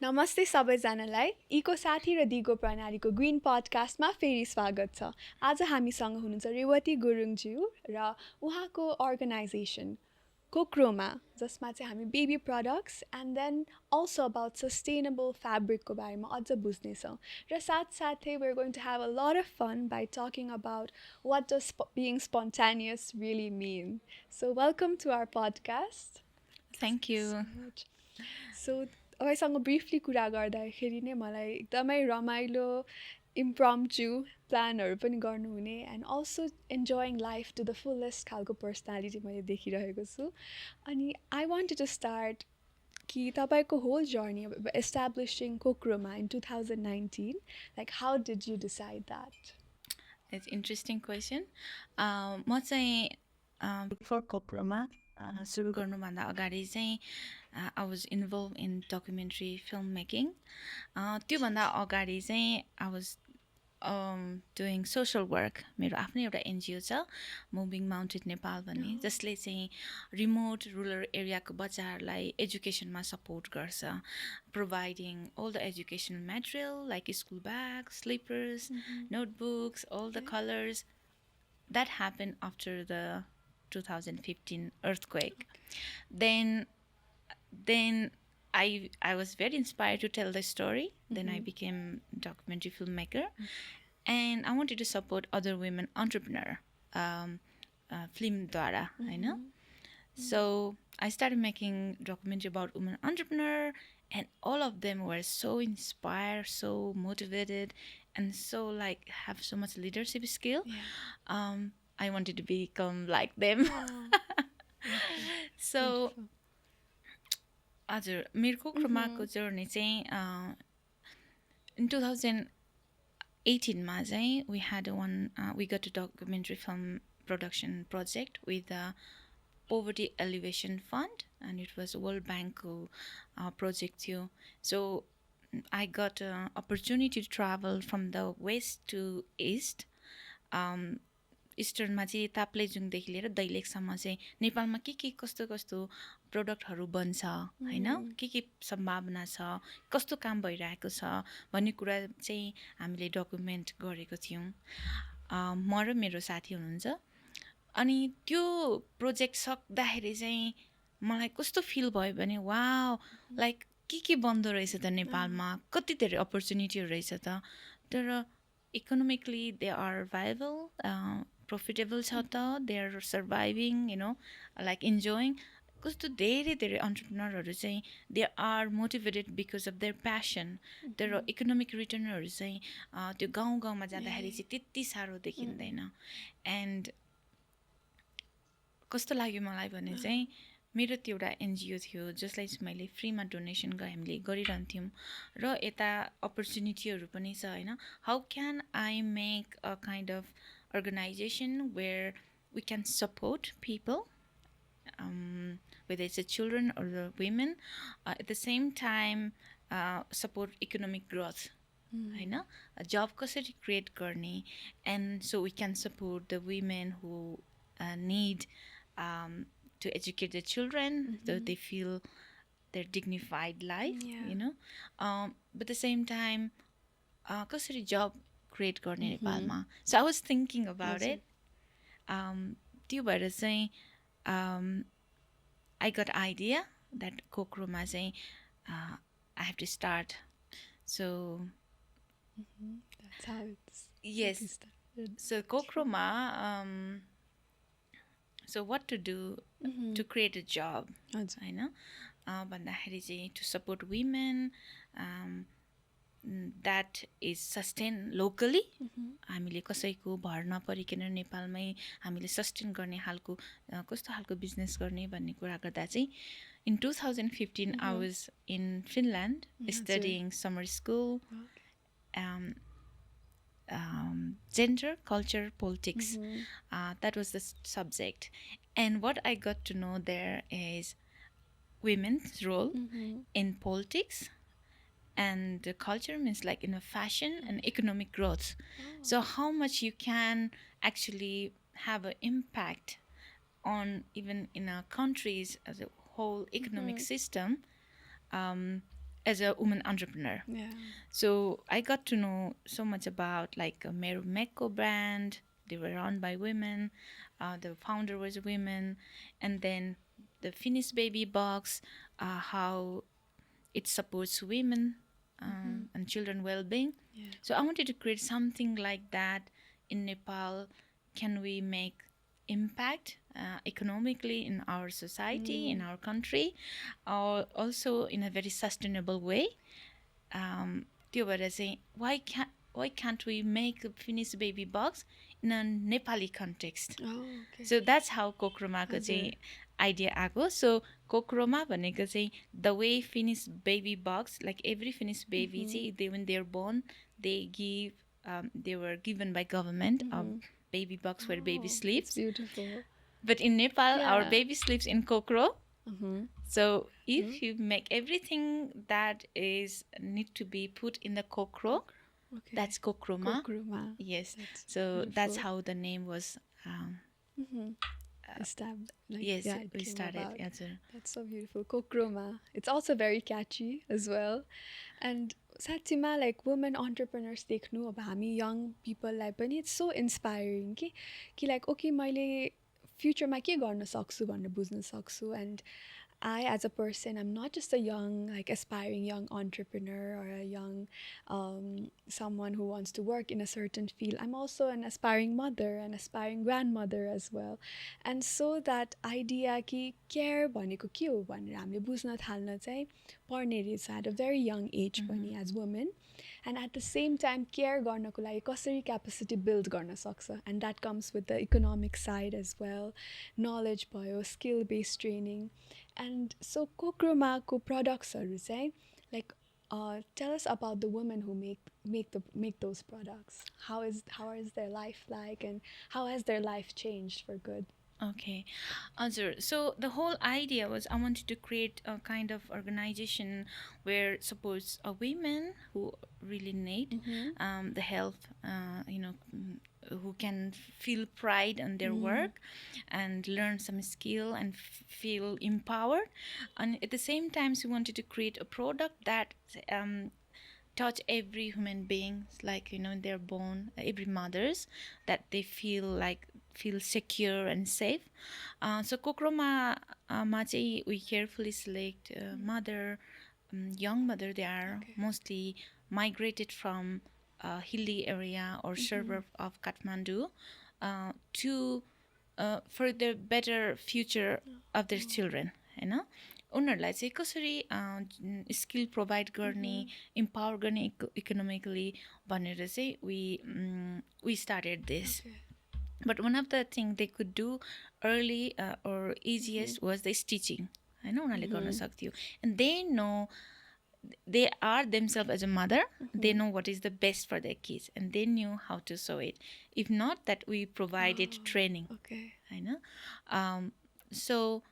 नमस्ते सबैजनालाई इको साथी र दिगो प्रणालीको ग्रिन पडकास्टमा फेरि स्वागत छ। आज हामीसँग हुनुहुन्छ रेवती गुरुङज्यू र उहाँको अर्गनाइजेसन कोक्रोमा, जसमा चाहिँ हामी baby products and then also about sustainable फ्याब्रिकको बारेमा अझ बुझ्नेछौँ। र साथसाथै we're going to have a lot of fun by talking about what does being spontaneous really mean. So welcome to our podcast. Thank you. So तपाईँसँग briefly कुरा गर्दाखेरि नै मलाई एकदमै रमाइलो इम्प्रम्प्चु प्लानहरू पनि गर्नुहुने and also enjoying life to the fullest खालको पर्सनालिटी मैले देखिरहेको छु। अनि आई वान्टेड टु स्टार्ट कि तपाईँको whole journey establishing Kokroma in 2019, like how did you decide that? It's interesting question. म चाहिँ for Kokroma सुरु गर्नुभन्दा अगाडि चाहिँ I was involved in documentary filmmaking. त्योभन्दा अगाडि चाहिँ I was doing social work. मेरो आफ्नै एउटा एनजिओ छ मुभिङ माउन्टेड नेपाल भन्ने, जसले चाहिँ रिमोट रुरल एरियाको बच्चाहरूलाई एजुकेसनमा सपोर्ट गर्छ, providing all the educational material like school bags, slippers, notebooks, all the colors. That happened after the 2015 earthquake. Then I was very inspired to tell the story. Then I became a documentary filmmaker, and I wanted to support other women entrepreneur film dwara, I know. So I started making documentary about women entrepreneur, and all of them were so inspired, so motivated, and so like have so much leadership skill. I wanted to become like them. So हजुर, मेरो कोक्रोमाको journey चाहिँ in 2018 मा चाहिँ we got a documentary film production project with the Poverty Alleviation Fund, and it was World Bank project थियो. So I got an opportunity to travel from the west to east. इस्टर्नमा चाहिँ ताप्लेजुङदेखि लिएर दैलेखसम्म चाहिँ नेपालमा के कस्तो कस्तो प्रोडक्टहरू बन्छ हैन, के सम्भावना छ, कस्तो काम भइरहेको छ भन्ने कुरा चाहिँ हामीले डकुमेन्ट गरेको थियौँ, म र मेरो साथी हुनुहुन्छ। अनि त्यो प्रोजेक्ट सक्दाखेरि चाहिँ मलाई कस्तो फिल भयो भने वाउ, लाइक के बन्दो रहेछ त नेपालमा, कति धेरै अपर्च्युनिटीहरू रहेछ त, तर economically they are viable, profitable छ त, they are surviving, you know, like enjoying. कस्तो धेरै धेरै एन्टरप्रेन्योरहरू चाहिँ they are motivated because of their passion. तर इकोनोमिक रिटर्नहरू चाहिँ त्यो गाउँमा जाँदाखेरि चाहिँ त्यति साह्रो देखिँदैन। एन्ड कस्तो लाग्यो मलाई भने चाहिँ मेरो त्यो एउटा एनजिओ थियो जसलाई चाहिँ मैले फ्रीमा डोनेसन हामीले गरिरहन्थ्यौँ, र यता अपर्च्युनिटीहरू पनि छ हैन। How can I make a kind of organization where we can support people, whether it's the children or the women, at the same time support economic growth, हैन, a job कसरी create गर्ने, and so we can support the women who need to educate their children so they feel their dignified life, you know, but at the same time कसरी job create गर्ने नेपालमा. So I was thinking about it. त्यो भएर चाहिँ I got idea that Kokroma चाहिँ I have to start. So that's how it's yes. So Kokroma, so what to do to create a job, हैन, भन्दाखेरि चाहिँ to support women that is sustained locally. हामीले कसैको भर नपरिकन नेपालमै हामीले sustain गर्ने हालको कस्तो हालको बिजनेस गर्ने भन्ने कुरा गर्दा चाहिँ in 2015 I was in Finland studying summer school, gender, culture, politics. That was the subject, and what I got to know there is women's role in politics. And the culture means like in a fashion and economic growth. So how much you can actually have an impact on even in a countries as a whole economic system, as a woman entrepreneur. Yeah. So I got to know so much about like a Merumeko brand. They were run by women. The founder was a woman, and then the Finnish baby box, how it supports women and children well-being. Yeah. So I wanted to create something like that in Nepal. Can we make impact economically in our society, in our country, or also in a very sustainable way? त्यो भएर चाहिँ why can't we make a Finnish baby box in a Nepali context? Oh, okay. So that's how Kokromako चाहिँ idea आएको. So Kokroma भनेको चाहिँ the way Finnish baby box, like every Finnish baby चाहिँ when they're born, they were given by government a baby box where baby It's sleeps. beautiful. But in Nepal, our Yeah. baby sleeps in Kokro. Mm-hmm. So if you make everything that is need to be put in the Kokro, Okay. that's Kokroma. Kokroma. Yes. That's So that's beautiful. how the name was. Established. Like, Yes, yeah, it we came started. about. Yes, sir. That's so beautiful. Kokroma. It's also very catchy as well. And साँच्चीमा like women entrepreneurs देख्नु अब हामी young people-लाई पनि it's so inspiring कि like okay मैले फ्युचरमा के गर्न सक्छु भनेर बुझ्न सक्छु. And I, as a person, I'm not just a young, like aspiring young entrepreneur or a young someone who wants to work in a certain field. I'm also an aspiring mother, an aspiring grandmother as well. And so that idea कि care भनेको के हो भनेर हामीले बुझ्न थाल्न चाहिँ पर्ने रहेछ at a very young age पनि as women. And at the same time care गर्नको लागि कसरी capacity build गर्न सक्छ. And that comes with the economic side as well. Knowledge भयो, skill based training. And so Kokromako productsहरू चाहिँ like tell us about the women who make those products. How is their life like, and how has their life changed for good? Okay. Answer. So the whole idea was I wanted to create a kind of organization where suppose a women who really need the help, who can feel pride on their work and learn some skill and feel empowered. And at the same time, we wanted to create a product that touch every human being, like they're born, every mothers, that they feel secure and safe. So Kokroma ma चाहिँ we carefully select mother, young mother. They are mostly migrated from hilly area or suburb of Kathmandu to for the better future of their children, हैन. उनीहरूलाई चाहिँ कसरी skill provide गर्ने, empower गर्ने economically भनेर चाहिँ we started this. But one of the things they could do early or easiest was the stitching. हैन, उनीहरूले गर्न सक्थ्यो. And they are themselves as a mother. They know what is the best for their kids, and they knew how to sew it. If not, that we provided training. Okay. Hahn. So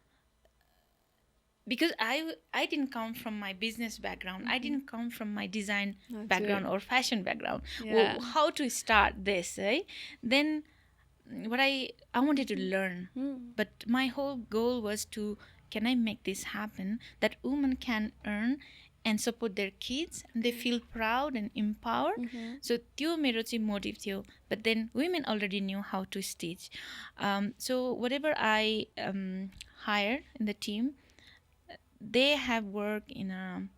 because I didn't come from my business background, I didn't come from my design background or fashion background. Yeah. How to start this, right? Then what I wanted to learn, but my whole goal was to, can I make this happen that women can earn and support their kids and they feel proud and empowered. So त्यो मेरो चाहिँ motive थियो. But then women already knew how to stitch. So whatever I hired in the team, they have worked in a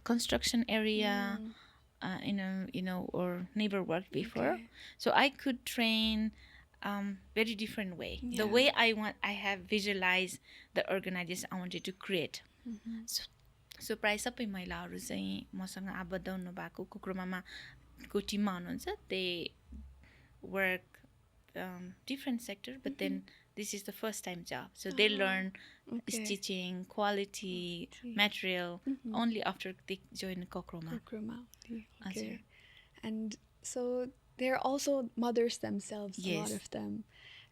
construction area, or never worked before. Okay. So I could train very different way. The way I have visualized the organization I wanted to create. So प्राय सबै महिलाहरू चाहिँ मसँग आबद्ध हुनु भएको कोक्रोमामा को टिममा हुनुहुन्छ. They work different sector, but then this is the first time job. So they learn stitching, quality, material only after they join Kokroma. Kokroma. Okay. And so they're also mothers themselves, a lot of them.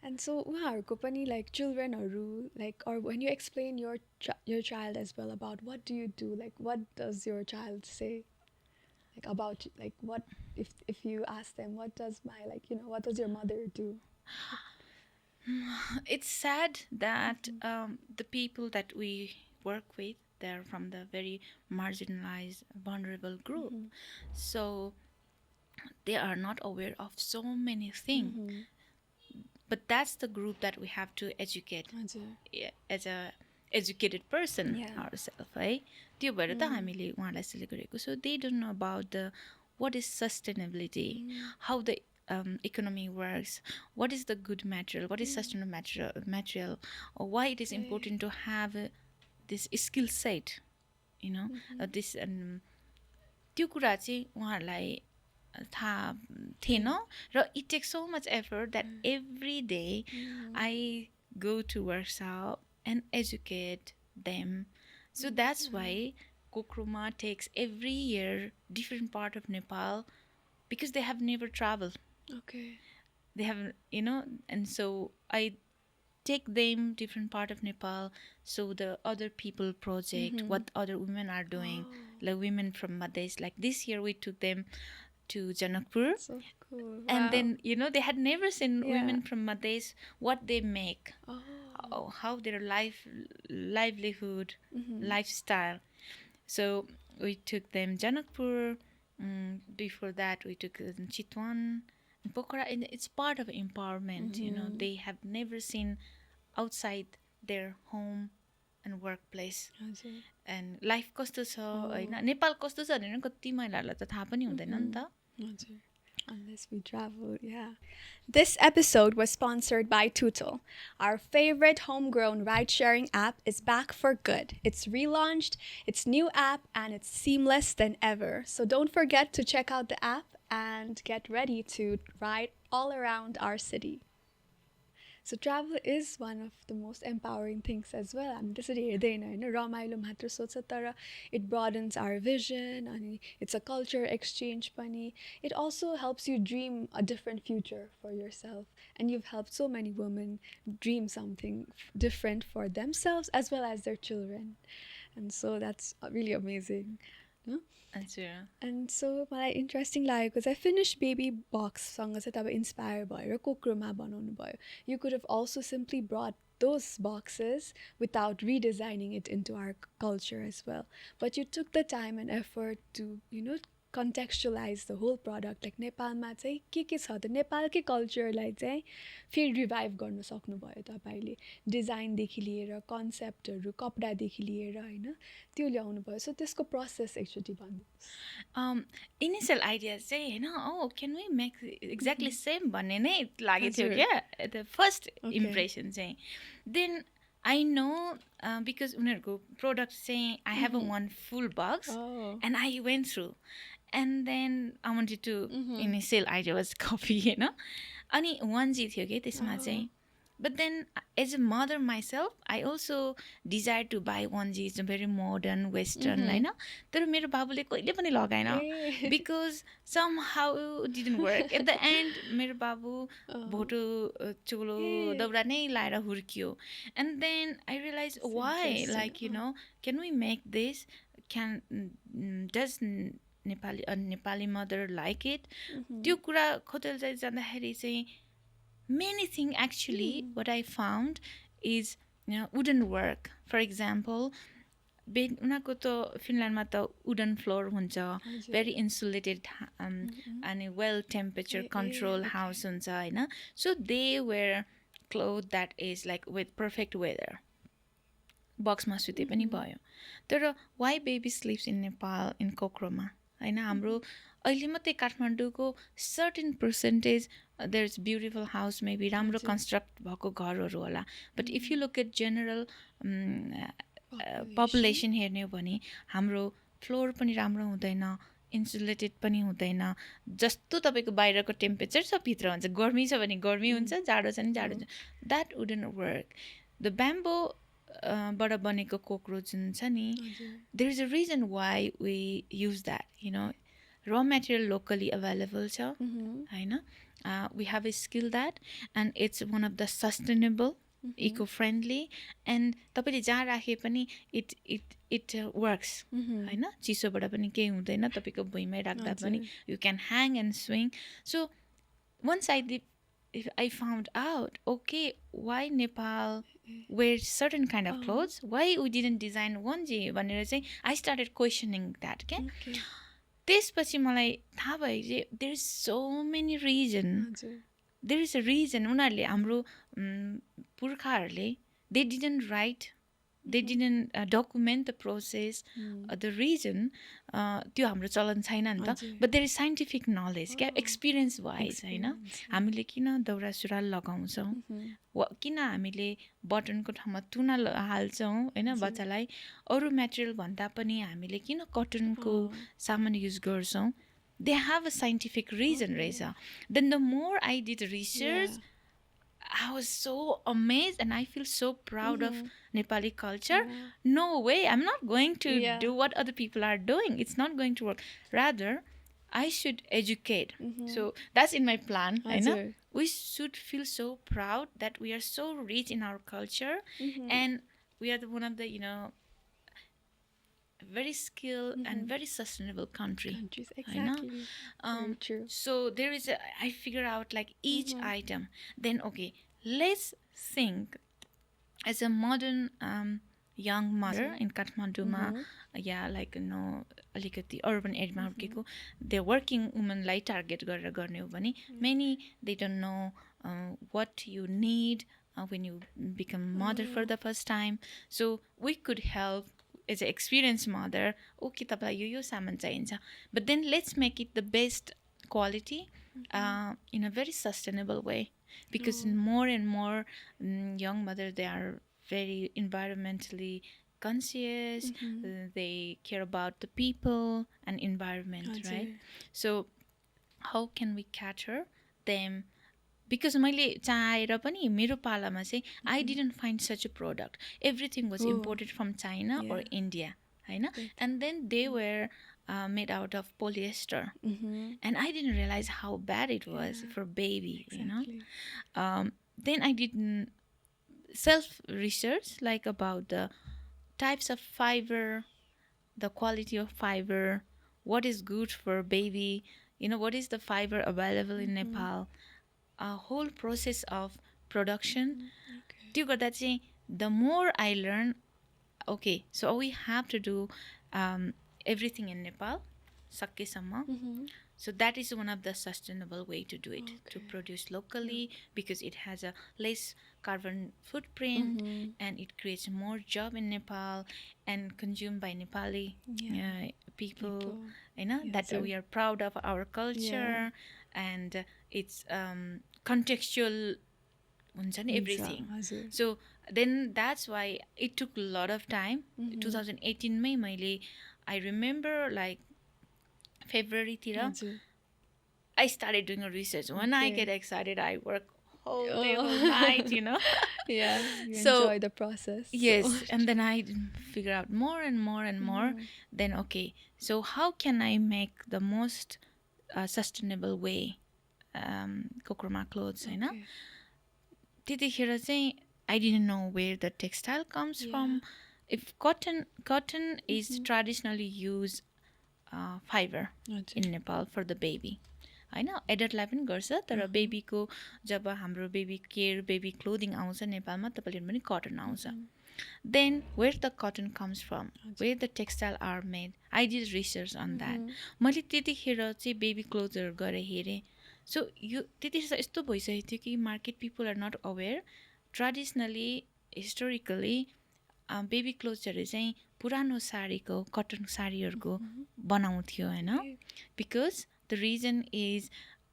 And so उहाँहरूको पनि like childrenहरू, like, or when you explain your child as well about what do you do, like what does your child say, like about, like what if you ask them what does what does your mother do? It's sad that the people that we work with, they're from the very marginalized, vulnerable group. So they are not aware of so many things. But that's the group that we have to educate as a educated person ourselves, है त्यो भएर त हामीले उहाँलाई select गरेको. So they don't know about the what is sustainability, how the economy works, what is the good material, what is sustainable material, or why it is important to have this skill set, you know, this त्यो कुरा चाहिँ उहाँहरूलाई थाहा थिएन र it takes so much effort that every day I go to workshop and educate them. So that's why Kokroma takes every year different part of Nepal because they have never traveled. Okay. They have, you know, and so I take them different part of Nepal, so the other people project, what other women are doing, like women from Madhes. Like this year we took them to Janakpur. So cool. And Wow. then, you know, they had never seen women from Madhes, what they make, how their livelihood, lifestyle. So we took them Janakpur. Before that, we took Chitwan, Pokhara. And it's part of empowerment. You know, they have never seen outside their home and workplace. And life कस्तो छ हैन, नेपाल कस्तो छ भनेर कति महिलाहरूलाई त थाहा पनि हुँदैन नि त. Unless we travel, yeah. This episode was sponsored by Tootle. Our favorite homegrown ride-sharing app is back for good. It's relaunched, it's new app, and it's seamless than ever. So don't forget to check out the app and get ready to ride all around our city. So travel is one of the most empowering things as well. हामी त्यसरी हेर्दैन हैन, रमाइलो मात्र सोच्छ तर it broadens our vision अनि it's a culture exchange पनि. It also helps you dream a different future for yourself, and you've helped so many women dream something different for themselves as well as their children. And so that's really amazing. No? And so मलाई interesting लागेको चाहिँ finish baby बक्ससँग चाहिँ तपाईँ inspire भएर कोक्रोमा बनाउनु भयो. You could have also simply brought those boxes without redesigning it into our culture as well. But you took the time and effort to, you know, contextualize the whole product. Like नेपालमा चाहिँ के छ त नेपालकै कल्चरलाई चाहिँ फेरि revive गर्न सक्नुभयो तपाईँले. डिजाइनदेखि लिएर कन्सेप्टहरू, कपडादेखि लिएर हैन त्यो ल्याउनु भयो. सो त्यसको प्रोसेस एकचोटि भन्नुहोस्. इनिसियल आइडिया चाहिँ हैन can we make exactly same भन्ने नै लागेको थियो क्या द फर्स्ट इम्प्रेसन चाहिँ. देन I know because उनीहरूको प्रोडक्ट चाहिँ I have a one full box and I went through. And then I wanted to initial idea was copy, हैन. अनि onesie थियो के त्यसमा चाहिँ. But then as a mother myself, I also desire to buy onesies, very modern, western, हैन. तर मेरो बाबुले कहिले पनि लगाएन because somehow it didn't work. At the end, मेरो बाबु भोटो चोलो दौरा नै लाएर हुर्कियो. And then I realized why, like, you know, can we make this? Does a Nepali mother like it? त्यो कुरा खोज्दै जाँदाखेरि चाहिँ many things actually what I found is, you know, wooden work. For example, उनीहरूको त फिनल्यान्डमा त wooden floor हुन्छ, very insulated and well temperature control house हुन्छ हैन. So they wear clothes that is like with perfect weather. बक्समा सुते पनि भयो. तर why baby sleeps in Nepal in Kokroma हैन. हाम्रो अहिले मात्रै काठमाडौँको certain percentage there's beautiful house, maybe राम्रो construct भएको घरहरू होला. But if you look at general population हेर्ने हो भने हाम्रो फ्लोर पनि राम्रो हुँदैन, insulated पनि हुँदैन. जस्तो तपाईको बाहिरको टेम्परेचर छ भित्र हुन्छ. गर्मी छ भने गर्मी हुन्छ, जाडो छ भने जाडो हुन्छ. That wouldn't work. The bamboo बाट बनेको कोक्रो जुन छ नि, there is a reason why we use that, you know. Raw material locally available छ हैन. We have a skill that, and it's one of the sustainable, eco-friendly, and तपाईले जहाँ राखे पनि it works हैन. चिसोबाट पनि केही हुँदैन. तपाईको भुइँमै राख्दा पनि you can hang and swing. So once I if I found out, okay, why Nepal wears certain kind of clothes, why we didn't design onesie भनेर चाहिँ I started questioning that. Okay? Okay. त्यसपछि मलाई थाहा भयो जे there is so many reason. हजुर. There is a reason. उनीहरूले हाम्रो पुर्खाहरूले they didn't write, they didn't document the process, the reason. त्यो हाम्रो चलन छैन नि त. But there is scientific knowledge, क्या experience wise हैन. हामीले किन दौरा सुरुवाल लगाउँछौँ, किन हामीले बटनको ठाउँमा तुना हाल्छौँ हैन बच्चालाई, अरू मेटेरियल भन्दा पनि हामीले किन कटनको सामान युज गर्छौँ. They have a scientific reason, Reza. Then the more I did research, I was so amazed and I feel so proud of Nepali culture. No way, I'm not going to do what other people are doing. It's not going to work. Rather, I should educate. So that's in my plan. I know. We should feel so proud that we are so rich in our culture and we are one of the, very skilled and very sustainable countries. Exactly. Very true. So there is I figure out like each item. Then okay, let's think as a modern young mother in Kathmandu, like अलिकति urban area मा हुर्केको, the working woman lie target गरेर गर्ने हो भने many they don't know what you need when you become mother for the first time. So we could help as an experienced mother. Okay, तपाईँलाई यो सामान चाहिन्छ, but then let's make it the best quality in a very sustainable way, because more and more young mothers, they are very environmentally conscious. They care about the people and environment, right? So how can we cater them? Because मैले चाहेर पनि मेरो पालामा चाहिँ I didn't find such a product. Everything was imported from China or India, Hahn? And then they were made out of polyester, and I didn't realize how bad it was for baby. Then I did self research, like about the types of fiber, the quality of fiber, what is good for baby, what is the fiber available in Nepal, a whole process of production. त्यो गर्दा चाहिँ the more I learn, okay, so we have to do everything in Nepal सकेसम्म. So that is one of the sustainable way to do it, to produce locally, because it has a less carbon footprint and it creates more job in Nepal and consumed by Nepali people. That we are proud of our culture and it's contextual everything. So then that's why it took a lot of time. 2018 मै मैले I remember like February tira, I started doing a research. When I get excited, I work whole day, whole night, Yeah, you so enjoy the process. Yes, and then I figure out more and more and more. Then okay, so how can I make the most sustainable way Kokroma clothes, त्यतिखेर चाहिँ I didn't know where the textile comes from. If cotton is traditionally used fiber in Nepal for the baby. हैन, एडल्टलाई पनि गर्छ, तर बेबीको जब हाम्रो baby care, baby clothing आउँछ नेपालमा, तपाईले पनि कटन आउँछ. Then where the cotton comes from, where the textile are made, I did research on that. मैले त्यतिखेर चाहिँ बेबी क्लोथ्सहरु गरे हेरे. So यो त्यतिखेर यस्तो भइसकेको थियो कि market people are not aware. Traditionally, historically, baby क्लोथ्सहरु चाहिँ पुरानो साडीको, कटन साडीहरुको बनाउँथ्यो हैन. Because the reason is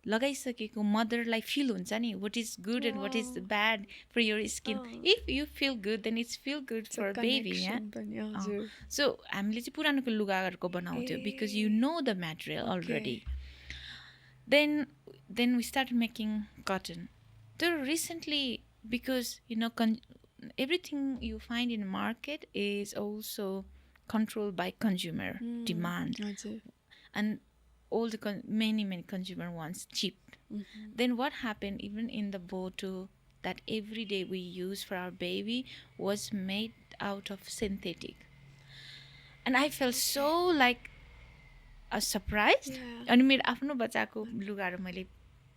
लगाइसकेको मदरलाई फिल हुन्छ नि, what is good and what is bad for your skin. If you feel good, then it's feel good for baby. So हामीले चाहिँ पुरानोको लुगाहरुको बनाउँथ्यो because you know the material already. Then we started making cotton. So recently, because everything you find in the market is also controlled by consumer demand, and all the many consumer wants cheap. Then what happened, even in the boto that every day we use for our baby was made out of synthetic, and I felt so like surprised. अनि मेरो आफ्नो बच्चाको लुगाहरु मैले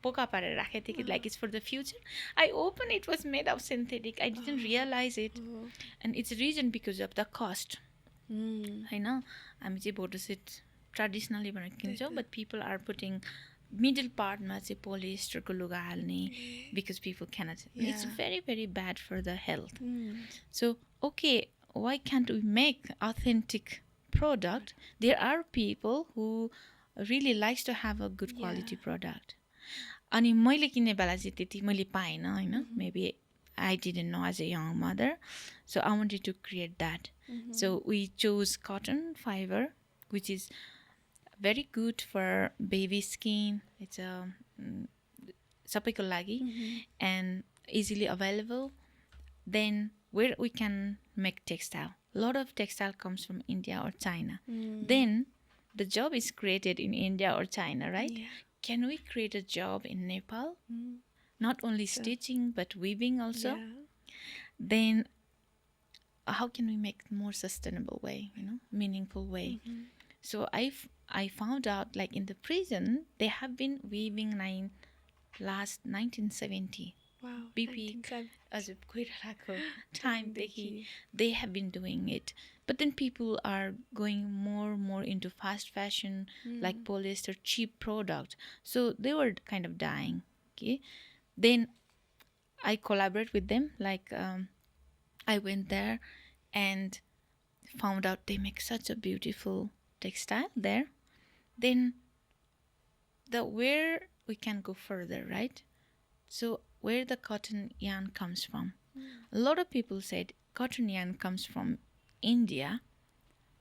पोका पारेर राखेको थिएँ कि like it's for the future I open it was made of synthetic I didn't realise it and it's reason because of the cost होइन हामी चाहिँ भोटो सेट ट्रेडिसनली भनेर किन्छौँ but people are putting middle पार्टमा चाहिँ पोलिस्टरको लुगा हाल्ने because people cannot it's very very bad for the health so okay why can't we make authentic product there are people who really likes to have a good quality product अनि मैले किन्ने बेला चाहिँ त्यति मैले पाएन हैन maybe I didn't know as a young mother so I wanted to create that so we chose cotton fiber which is very good for baby skin it's a सबैको लागि and easily available then where we can make textile a lot of textile comes from India or China. Then the job is created in India or China, right? Yeah. Can we create a job in Nepal? Not only stitching but weaving also. Yeah. Then how can we make more sustainable way, meaningful way? So I found out like in the prison they have been weaving last 1970. Wow. BP as a time they have been doing it. But then people are going more into fast fashion like polyester cheap product. So they were kind of dying. Okay. Then I collaborate with them. Like I went there and found out they make such a beautiful textile there. Then where we can go further, right? So where the cotton yarn comes from. A lot of people said cotton yarn comes from India,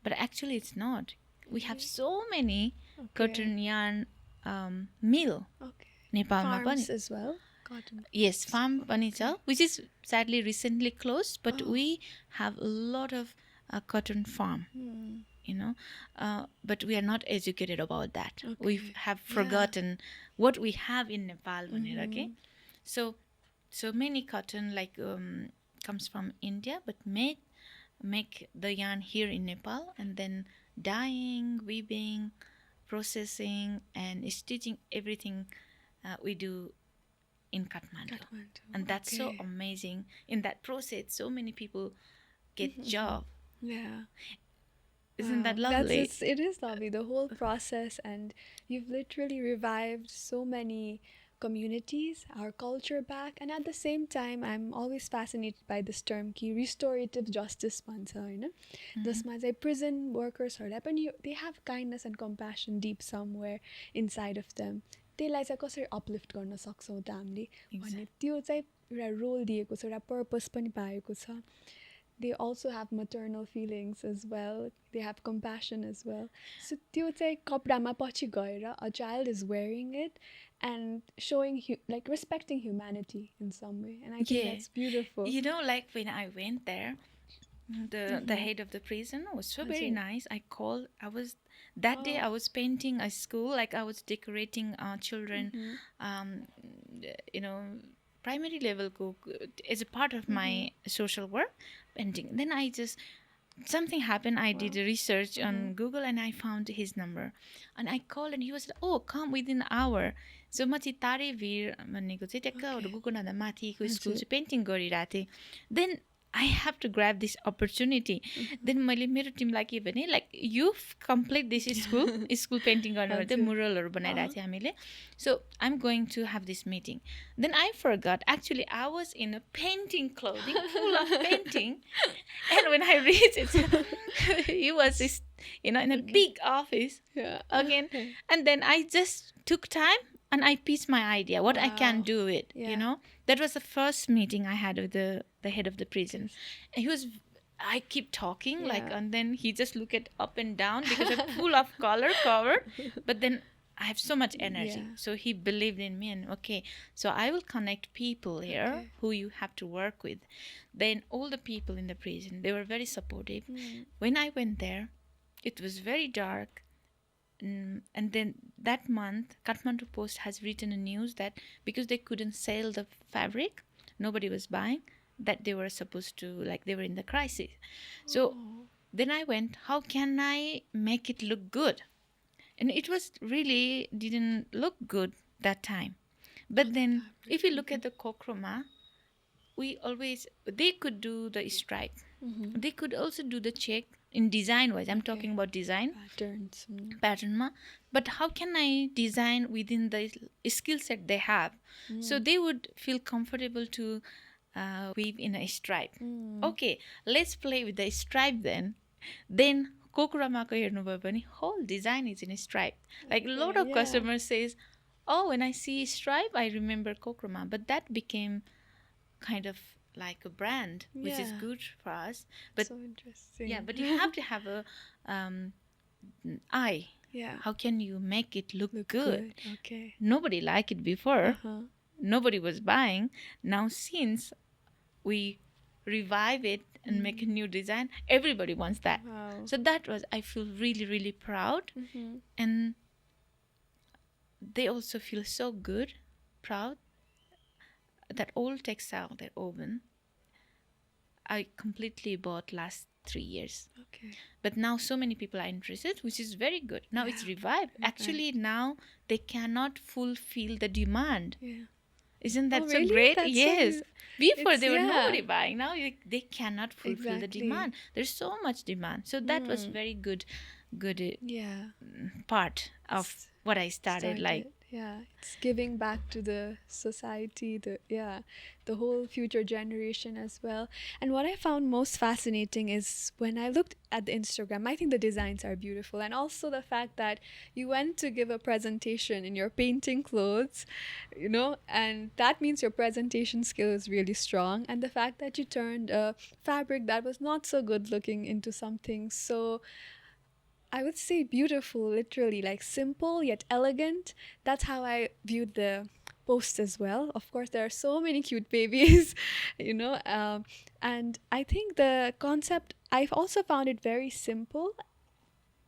but actually it's not. We have so many cotton yarn mill. Nepalma farms as well. Cotton. Yes, farm pani cha, which is sadly recently closed, but we have a lot of cotton farm. But we are not educated about that. We have forgotten what we have in Nepal. Okay. So many cotton like comes from India, but make the yarn here in Nepal, and then dyeing, weaving, processing, and stitching everything we do in Kathmandu. And that's so amazing. In that process, so many people get job. Yeah. Isn't that lovely? It is lovely, the whole process, and you've literally revived so many communities, our culture back, and at the same time I'm always fascinated by this term ki restorative justice bhन्छ हैन जसमा चाहिँ prison workersहरूलाई पनि they have kindness and compassion deep somewhere inside of them. त्यसलाई चाहिँ कसरी uplift गर्न सक्छौँ त हामीले भन्ने त्यो चाहिँ एउटा रोल दिएको छ, एउटा पर्पस पनि पाएको छ. They also have maternal feelings as well. They have compassion as well. So त्यो चाहिँ कपडामा पछि गएर a child is wearing it and showing like respecting humanity in some way, and I think that's beautiful. Like when I went there, the head of the prison was so very nice. That day I was painting a school, like I was decorating children primary level as a part of my social work painting. Then something happened. I did a research on Google and I found his number and I called and he was like, oh, come within an hour. So म चाहिँ तारेभिर भन्नेको चाहिँ ट्याक्क गुकुनादा माथिको school चाहिँ painting गरिरहेको थिएँ. Then I have to grab this opportunity. Then मैले मेरो टिमलाई के भने like you complete this school painting गर्नु चाहिँ muralहरु बनाइरहेको थियौं हामीले. So I'm going to have this meeting. Then I forgot actually I was in a painting clothing full of painting, and when I reached it he was in a big office again, and then I just took time and I pitched my idea what I can do it. That was the first meeting I had with the head of the prison. And I keep talking and then he just looked up and down because I'm full of color covered, but then I have so much energy. So he believed in me and so I will connect people here who you have to work with. Then all the people in the prison, they were very supportive. When I went there, it was very dark. And then that month, Kathmandu Post has written a news that because they couldn't sell the fabric, nobody was buying, that they were supposed to, like they were in the crisis. So then I went, how can I make it look good? And it was really didn't look good that time. But then, if you look at the Kokroma, they could do the stripe. They could also do the check in design wise. I'm talking about design Patterns. pattern ma. But how can I design within the skill set they have? So they would feel comfortable to weave in a stripe. Okay, let's play with the stripe then. Then Kokromako हेर्नुभयो भने whole design is in a stripe. Like a lot of customers says, oh, when I see stripe, I remember Kokroma. But that became kind of like a brand, which is good for us. But so interesting. yeah, but you have to have a eye. Yeah. How can you make it look good? Okay. Nobody liked it before. Nobody was buying. Now since we revive it and make a new design, everybody wants that. Wow. So that was, I feel really, really proud. And they also feel so good, proud. That old textile, their oven, I completely bought last 3 years. Okay. But now so many people are interested, which is very good. Now it's revived. Actually, now they cannot fulfill the demand. Yeah. Isn't that so really? great? That's yes. so, Before there were nobody buying. Now they cannot fulfill the Exactly. demand. There's so much demand. So that was very good part of what I started. Like, yeah, it's giving back to the society, the whole future generation as well. And what I found most fascinating is when I looked at the Instagram, I think the designs are beautiful, and also the fact that you went to give a presentation in your painting clothes, and that means your presentation skill is really strong, and the fact that you turned a fabric that was not so good looking into something so, I would say, beautiful, literally, like simple yet elegant. That's how I viewed the post as well. Of course, there are so many cute babies, and I think the concept, I've also found it very simple.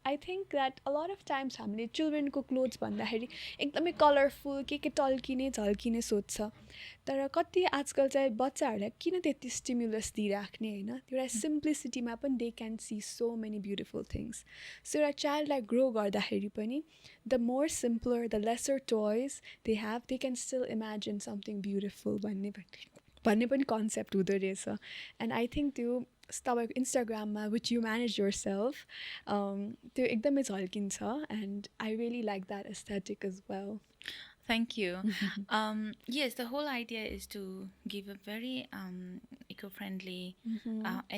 I think that a lot of times हामीले चिल्ड्रेनको clothes भन्दाखेरि एकदमै colourful के टल्किने झल्किने सोध्छ, तर कति आजकल चाहिँ बच्चाहरूलाई किन त्यति स्टिमुलस दिइराख्ने होइन, एउटा सिम्प्लिसिटीमा पनि they can see so many beautiful things. So एउटा चाइल्डलाई ग्रो गर्दाखेरि पनि the more simpler the lesser toys they have, they can still imagine something beautiful भन्ने पनि कन्सेप्ट हुँदो रहेछ. एन्ड आई थिङ्क त्यो तपाईँको इन्स्टाग्राममा which you manage yourself त्यो एकदमै झल्किन्छ, and I really like that aesthetic as well. Thank you. Yes, the whole idea is to give a very eco-friendly,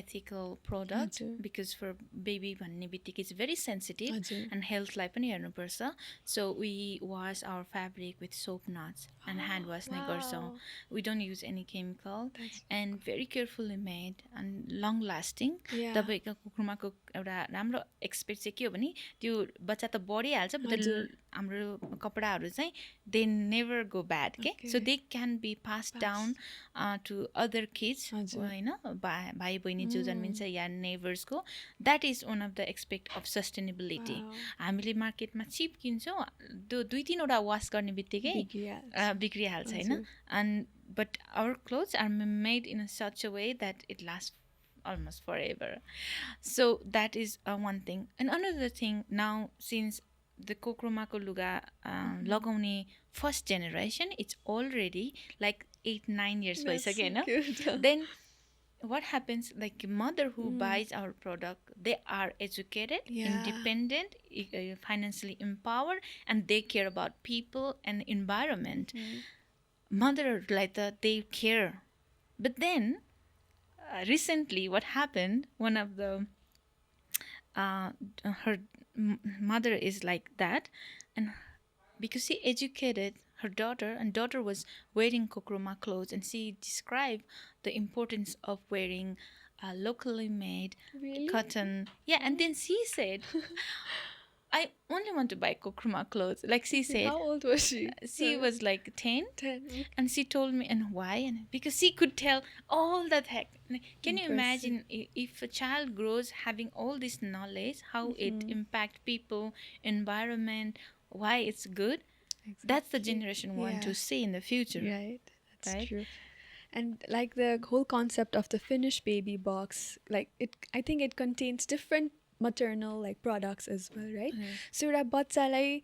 ethical product, because for baby भन्ने बित्तिकै it's very sensitive and health लाई पनि हेर्नु पर्छ. So we wash our fabric with soap knots and hand wash नै गर्छौँ. We don't use any chemical and very carefully made and long lasting. तपाईँको कुक्रुमाको एउटा राम्रो एक्सपेक्ट चाहिँ के हो भने त्यो बच्चा त बढिहाल्छ, but हाम्रो कपडाहरू चाहिँ they never go bad. Okay? So they can be passed down to other kids, होइन, भाइ बहिनी जो जन्मिन्छ या neighbors को. That is one of the aspect of sustainability. हामीले मार्केटमा चिप किन्छौँ, त्यो 2-3वटा वास गर्ने बित्तिकै बिग्रिहाल्छ होइन. And but our clothes are made in such a way that it lasts almost forever. So that is one thing. And another thing, now since the Kokromako luga लगाउने first generation, it's already like 8-9 years भइसक्यो होइन. Then what happens, like mother who buys our product, they are educated, independent, financially empowered, and they care about people and environment. Mother like that, they care. But then recently what happened, one of the her mother is like that, and because she educated her daughter, and daughter was wearing Kokroma clothes, and she described the importance of wearing locally made cotton. Yeah, and then she said, I only want to buy Kokroma clothes. Like she said. How old was she? She was like 10. 10. And she told me, and why? And because she could tell all that heck. Can you imagine if a child grows having all this knowledge, how it impacts people, environment, why it's good? Exactly. That's the generation we want to see in the future. Right. That's true. And like the whole concept of the finished baby box, like I think it contains different maternal like products as well, right? So एउटा बच्चालाई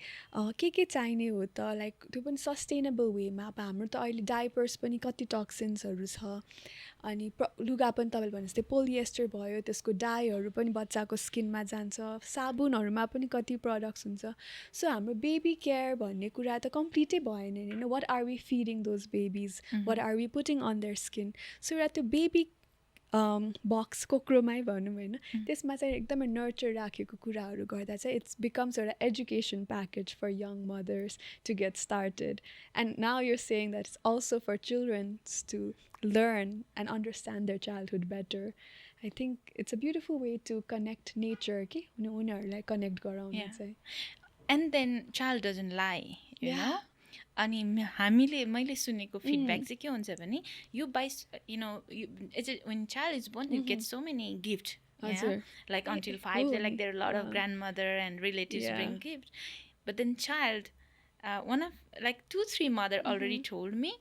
के चाहिने हो त like त्यो पनि sustainable वेमा अब हाम्रो त अहिले डाइपर्स पनि कति टक्सिन्सहरू छ अनि लुगा पनि तपाईँले भने जस्तै पोलिएस्टर भयो त्यसको डाईहरू पनि बच्चाको स्किनमा जान्छ साबुनहरूमा पनि कति प्रडक्ट्स हुन्छ सो हाम्रो बेबी केयर भन्ने कुरा त कम्प्लिटै भएन होइन what are we feeding those babies what are we putting on their skin so एउटा त्यो बेबी बक्स कोक्रोमै भनौँ होइन त्यसमा चाहिँ एकदमै नर्चर राखेको कुराहरू गर्दा चाहिँ इट्स बिकम्स एउटा education package for young mothers to get started and now you're saying that it's also for childrens to learn and understand their childhood better. I think it's a beautiful way to connect nature के उनीहरूलाई connect गराउनु चाहिँ and then child doesn't lie you know अनि हामीले मैले सुनेको feedback चाहिँ के हुन्छ भने you buy you know when child is born you get so many gifts like until 5 they're like there are a lot of grandmother and relatives bring gifts but then child one of like 2-3 mother already told me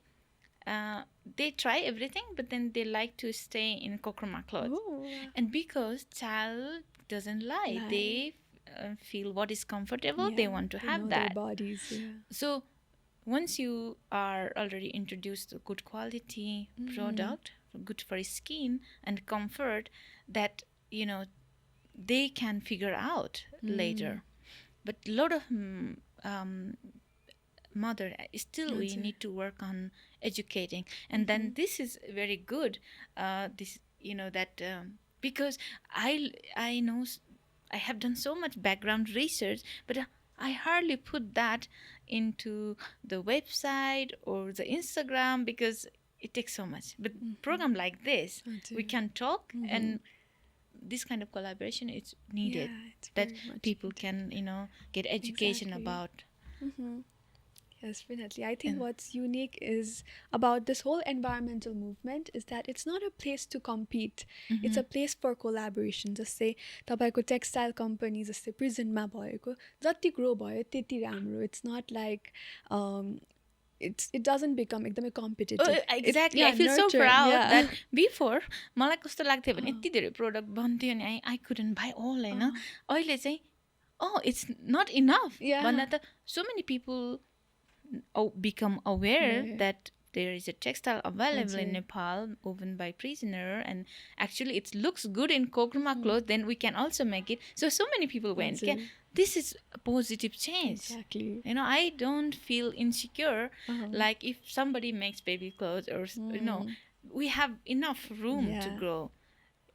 they try everything but then they like to stay in Kokroma clothes and because child doesn't lie. They feel what is comfortable they want to have that their bodies, so once you are already introduced to good quality product good for skin and comfort that you know they can figure out later but a lot of mother still we need to work on educating and then this is very good this you know that because I know I have done so much background research but I hardly put that into the website or the Instagram because it takes so much but program like this we can talk and this kind of collaboration is needed that people can you know get education about Yes, definitely. I think what's unique is about this whole environmental movement is that it's not a place to compete. It's a place for collaboration. जस्तै तपाईको textile company जस्तै prisonमा भएको जति grow भयो त्यति राम्रो. It's not like it doesn't become एकदमै competitive. Exactly. I feel so proud that before मलाई कस्तो लाग्थ्यो भने यति धेरै प्रोडक्ट बन्थ्यो नि I couldn't buy all हैन अहिले चाहिँ oh it's not enough भन्दा त so many people become aware that there is a textile available in Nepal woven by prisoner and actually it looks good in Kokroma clothes then we can also make it so many people went this is a positive change you know I don't feel insecure like if somebody makes baby clothes or you know we have enough room to grow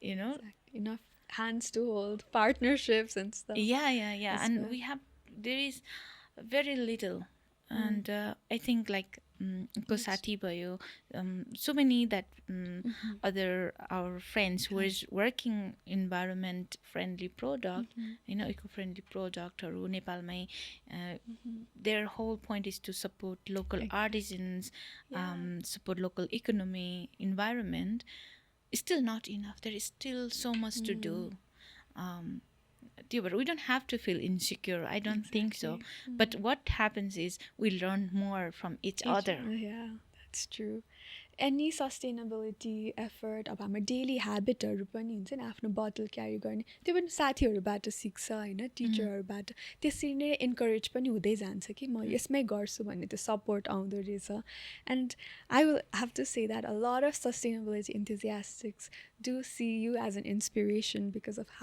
you know enough hands to hold partnerships and stuff yeah and we have there is very little and I think like Kosati Bayo so many that other our friends who is working environment friendly product you know eco-friendly product or Nepal mai their whole point is to support local artisans support local economy environment is still not enough there is still so much to do but we don't have to feel insecure I don't think so but what happens is we learn more from each other yeah that's true any sustainability effort अब हाम्रो daily ह्याबिटहरू पनि हुन्छ नि आफ्नो बोतल क्यारी गर्ने त्यो पनि साथीहरूबाट सिक्छ होइन टिचरहरूबाट त्यसरी नै इन्करेज पनि हुँदै जान्छ कि म यसमै गर्छु भन्ने त्यो सपोर्ट आउँदो रहेछ and I will have to say that a lot of sustainability enthusiastics do see you as an inspiration because of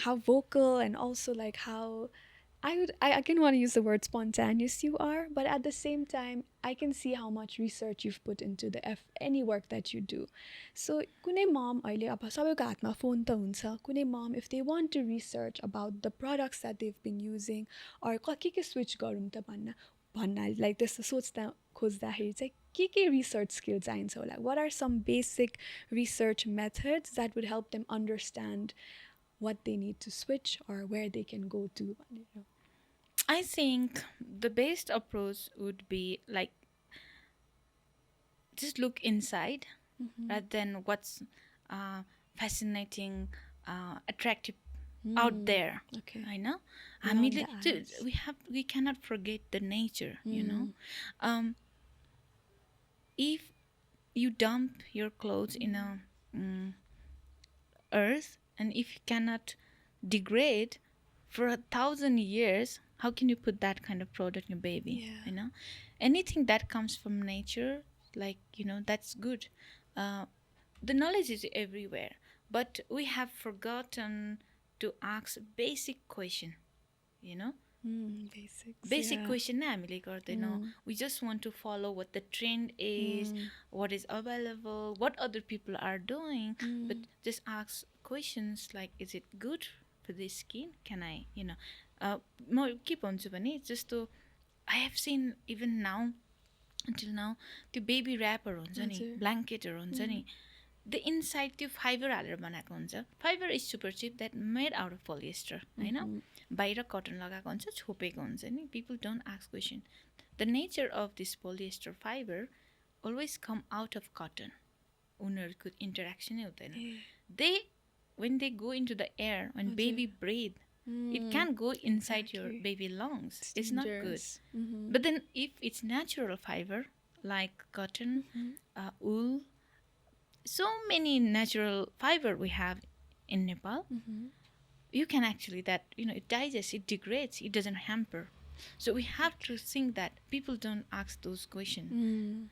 how vocal and also like how I again want to use the word spontaneous you are but at the same time I can see how much research you've put into any work that you do so kunai mom अहिले अब सबैको हातमा phone त हुन्छ कुनै mom if they want to research about the products that they've been using or के switch गरौँ त भन्ना like त्यस्तो सोच्दा खोज्दाखेरि चाहिँ के research skill चाहिन्छ होला what are some basic research methods that would help them understand what they need to switch or where they can go to I think the best approach would be like just look inside rather than what's fascinating attractive out there I know we cannot forget the nature you know if you dump your clothes in a earth and if you cannot degrade for 1,000 years, how can you put that kind of product in a baby? Yeah. You know, anything that comes from nature, like, that's good. The knowledge is everywhere, but we have forgotten to ask basic question. Basics. Basic Yeah. question नै हामीले गर्दैनौँ. We just want to follow what the trend is, what is available, what other people are doing, but just ask questions like, is it good for the skin? Can I, म के भन्छु भने जस्तो I have seen even now, until now, त्यो baby ऱ्यापहरू हुन्छ नि, ब्ल्याङ्केटहरू हुन्छ नि, the inside त्यो फाइबर हालेर बनाएको हुन्छ. Fibre is super cheap, that made out of polyester, होइन, बाहिर कटन लगाएको हुन्छ, छोपेको हुन्छ नि. People don't ask question. The nature of this polyester fibre always come out of cotton. उनीहरूको इन्टरेक्सनै हुँदैन. दे when they go into the air, when baby breathe, it can't go inside your baby lungs. It's not good. But then if it's natural fiber like cotton, wool, so many natural fiber we have in Nepal, you can actually it digests, it degrades, it doesn't hamper. So we have to think that people don't ask those questions.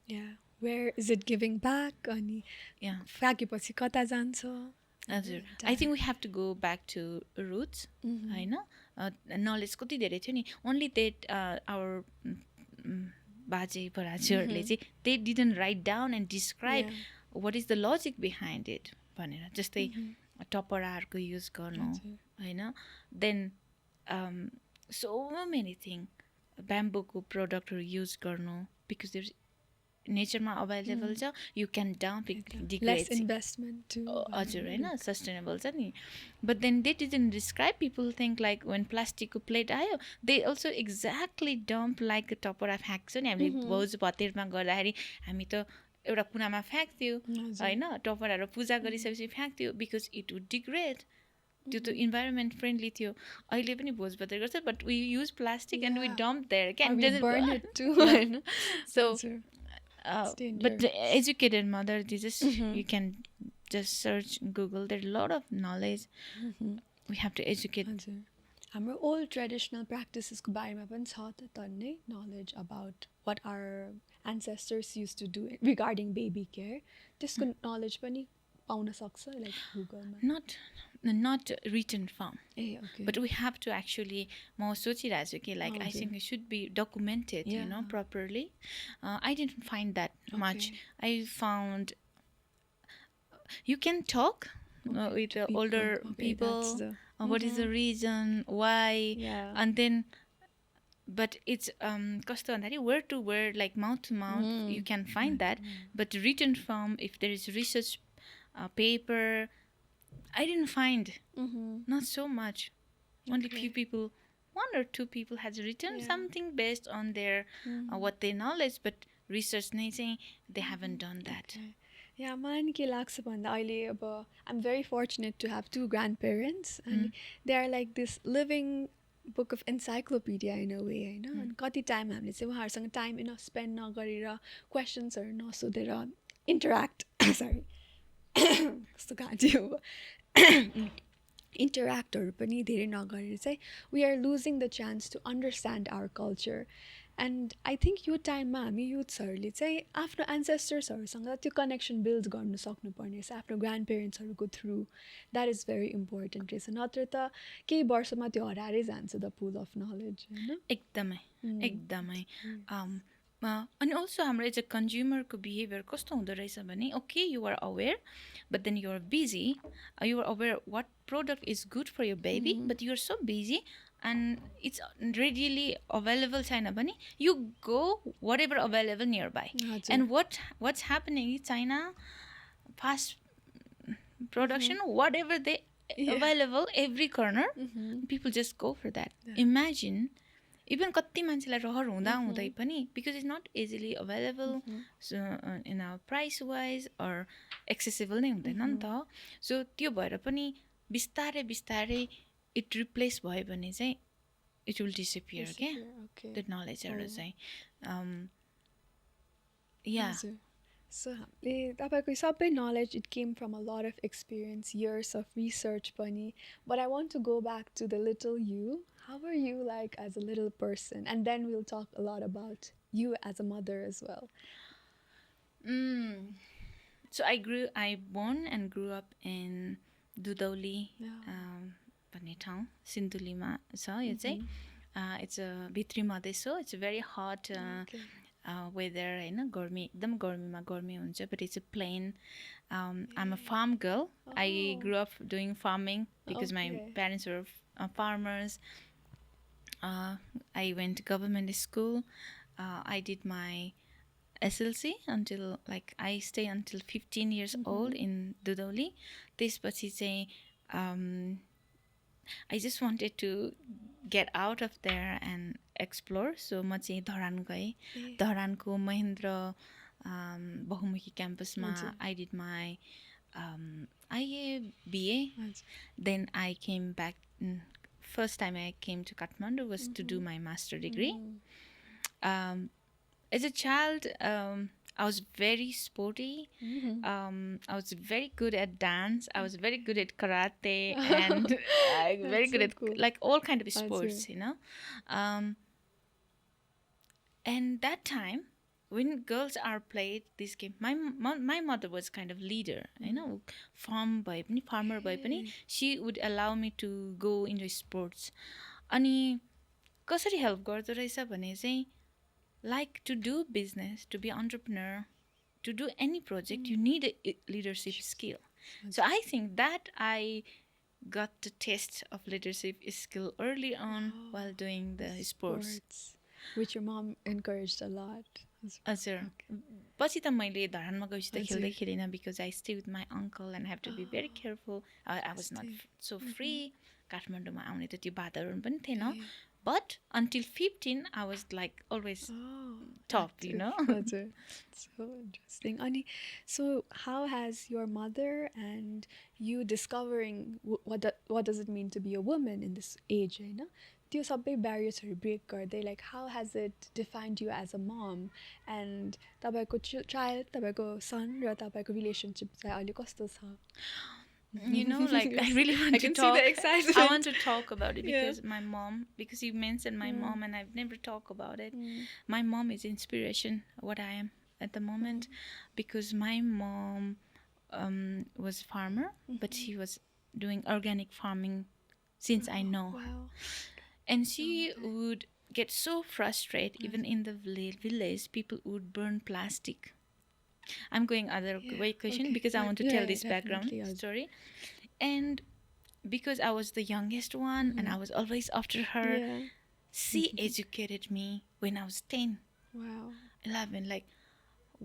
Yeah, where is it giving back? Ani फ्याँकेपछि कता जान्छ? हजुर, I think we have to go back to roots. होइन, knowledge कति धेरै थियो नि. Only that our बाजे बराजुहरूले चाहिँ they didn't write down and describe what is the logic behind it भनेर. जस्तै टपराहरूको युज गर्नु, होइन, then so many things, ब्याम्बोको प्रोडक्टहरू युज गर्नु, because there's नेचरमा अभाइलेबल छ, you can dump it, degrades, investment हजुर, होइन, सस्टेनेबल छ नि. But then they didn't describe. People think like when प्लास्टिकको प्लेट आयो, they also exactly dump like टपरा फ्याँक्छ नि. हामीले भोज भतेरमा गर्दाखेरि हामी त एउटा कुनामा फ्याँक्थ्यो, होइन, टपराहरू पूजा गरिसकेपछि फ्याँक्थ्यो, बिकज इट वुड डिग्रेड. त्यो त इन्भाइरोमेन्ट फ्रेन्डली थियो. अहिले पनि भोज भतेर गर्छ, but we use plastic and we dump there, can. So but the educated mother, they just you can just search Google. There's a lot of knowledge. We have to educate. हाम्रो old traditional प्र्याक्टिसेसको बारेमा पनि छ त तन्नै knowledge about what our ancestors use to do regarding baby care. त्यसको knowledge पनि पाउन सक्छ लाइक गुगलमा. Not written form, but we have to actually, म सोचिरहेको छु कि like I think it should be documented, properly. I didn't find that much. I found you can talk with the older people. What is the reason, why, and then, but it's कस्तो भन्दाखेरि word to word, like mouth to mouth, you can find that. But written form, if there is research paper, I didn't find, not so much. Only few people, 1 or 2 people has written something based on their what they knowledge, but research नै चाहिँ they haven't done that. Yeah, मलाई नि के लाग्छ भन्दा अहिले अब I'm very fortunate to have 2 grandparents and they are like this living book of encyclopedia in a way, होइन. अनि कति टाइम हामीले चाहिँ उहाँहरूसँग टाइम इनफ स्पेन्ड नगरेर क्वेसन्सहरू नसोधेर इन्टरेक्ट कस्तो गाँठ्यो इन्टरेक्टहरू पनि धेरै नगरेर चाहिँ we are losing the chance to understand our culture. And I think यो टाइममा हामी युथ्सहरूले चाहिँ आफ्नो एन्सेस्टर्सहरूसँग त्यो कनेक्सन बिल्ड गर्नु सक्नुपर्ने रहेछ आफ्नो ग्रान्ड पेरेन्ट्सहरूको through. That is very important रहेछ. नत्र त केही वर्षमा त्यो हराएरै जान्छ द पुल अफ नलेज, होइन. एकदमै. अनि अल्सो हाम्रो एज अ कन्ज्युमरको बिहेभियर कस्तो हुँदो रहेछ भने, okay you are aware, but then you are busy, you are aware what product is good for your baby, but you are so busy and it's readily available China भने you go whatever available nearby. And what's happening in China, fast production, whatever they available every corner, people just go for that. Imagine even कति मान्छेलाई रहर हुँदा हुँदै पनि, because it's not easily available, so in our price wise or accessible नै हुँदैन नि त. So त्यो भएर पनि बिस्तारै it replace भयो भने चाहिँ it will disappear, the knowledge चाहिँ. So हामीले तपाईँको सबै knowledge it came from a lot of experience, years of research पनि. But I want to go back to the little you. How were you like as a little person? And then we'll talk a lot about you as a mother as well. So I born and grew up in Dudauli भन्ने ठाउँ सिन्धुलीमा छ यो चाहिँ it's a भित्री मधेस हो it's a भेरी हट weather होइन गर्मी एकदम गर्मीमा गर्मी हुन्छ but it's a plain I'm a farm girl I grow up doing farming because my parents were farmers I went to government school. I did my SLC until like I stay until 15 years old in Dudauli. त्यसपछि चाहिँ I just wanted to get out of there and explore. So म चाहिँ धरान गएँ धरानको महेन्द्र बहुमुखी क्याम्पसमा I did my IA BA. Then I came back. First time I came to Kathmandu was to do my master degree. As a child, I was very sporty. I was very good at dance. I was very good at karate and very good at like all kind of sports, you know. And that time, when girls are played this game, my mother was kind of leader, you know, farmer boy pani. She would allow me to go into sports. Ani कसरी help गर्दो रहेछ भने चाहिँ like to do business, to be entrepreneur, to do any project, you need a leadership skill. So I think that I got the taste of leadership skill early on while doing the sports. Which your mom encouraged a lot. हजुर पछि त मैले धरानमा गएपछि त खेल्दै खेलिनँ because I stay with my uncle and have to be very careful I was not so free काठमाडौँमा आउने त त्यो बाधाहरू पनि थिएन but until 15 I was like always top you know हजुर so interesting. Ani, so how has your mother and you discovering what does it mean to be a woman in this age, होइन त्यो सबै ब्यारियर्सहरू break गर्दै like how has it defined you as a mom and तपाईँको child तपाईँको सन र तपाईँको relationship चाहिँ अहिले कस्तो छ You know, like I really want to talk. I want to talk about it because my mom, because you mentioned my mom, and I've never talked about it. My mom is inspiration. What I am at the moment, because my mom was a farmer, but she was doing organic farming since I know. Wow. And she would get so frustrated. Even in the village, people would burn plastic. I'm going other way question because I want to tell this background story. And because I was the youngest one and I was always after her, she educated me when I was 10. Wow. 11. Like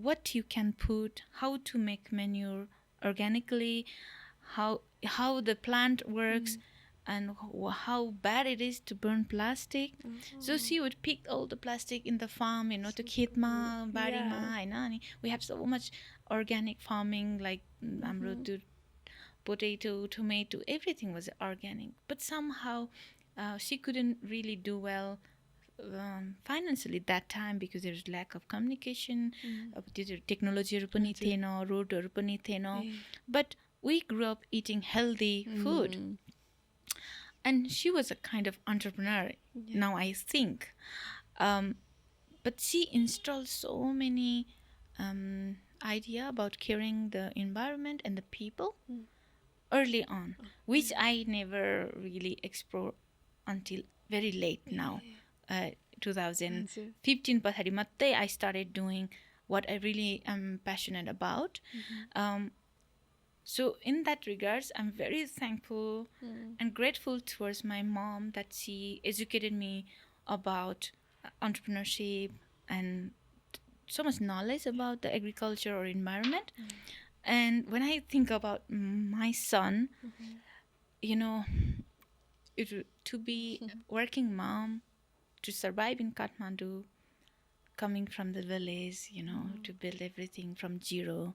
what you can put, how to make manure organically, how the plant works. And how bad it is to burn plastic. So she would pick all the plastic in the farm, you know, to khetma, barima, and we have so much organic farming, like potato, tomato, everything was organic. But somehow she couldn't really do well financially that time because there was lack of communication, technology पनि थिएन, रोडहरू पनि थिएन. But we grew up eating healthy food. And she was a kind of entrepreneur, now I think. But she installed so many idea about caring the environment and the people early on, which I never really explored until very late now. 2015 पछाडि मात्रै I started doing what I really am passionate about. So in that regards, I'm very thankful and grateful towards my mom that she educated me about entrepreneurship and so much knowledge about the agriculture or environment. And when I think about my son, you know, to be working mom, to survive in Kathmandu, coming from the village, you know, to build everything from zero,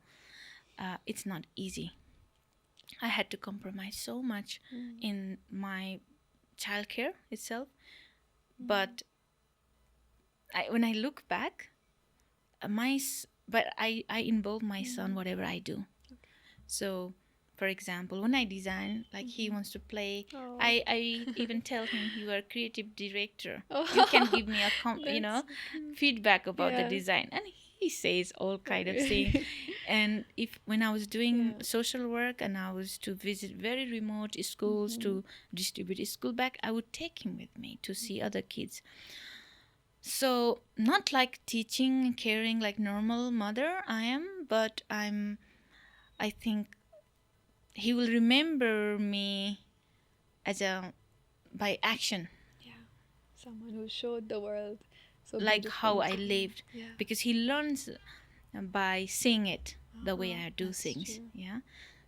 it's not easy. I had to compromise so much in my childcare itself. But when I look back, my but I involve my son whatever I do. So, for example, when I design, like he wants to play, Oh. I even tell him, you are creative director. Oh. You can give me a That's so cute. feedback about the Yeah. design, and he says all kind of Really? things. And if when I was doing Yeah. social work and I was to visit very remote schools to distribute school bag, I would take him with me to see other kids. So not like teaching, caring like normal mother I am, but I think he will remember me as a by action, Yeah. Someone who showed the world so like how I beautifully. lived, Yeah. because he learns by seeing it, the way I do That's things. true. Yeah,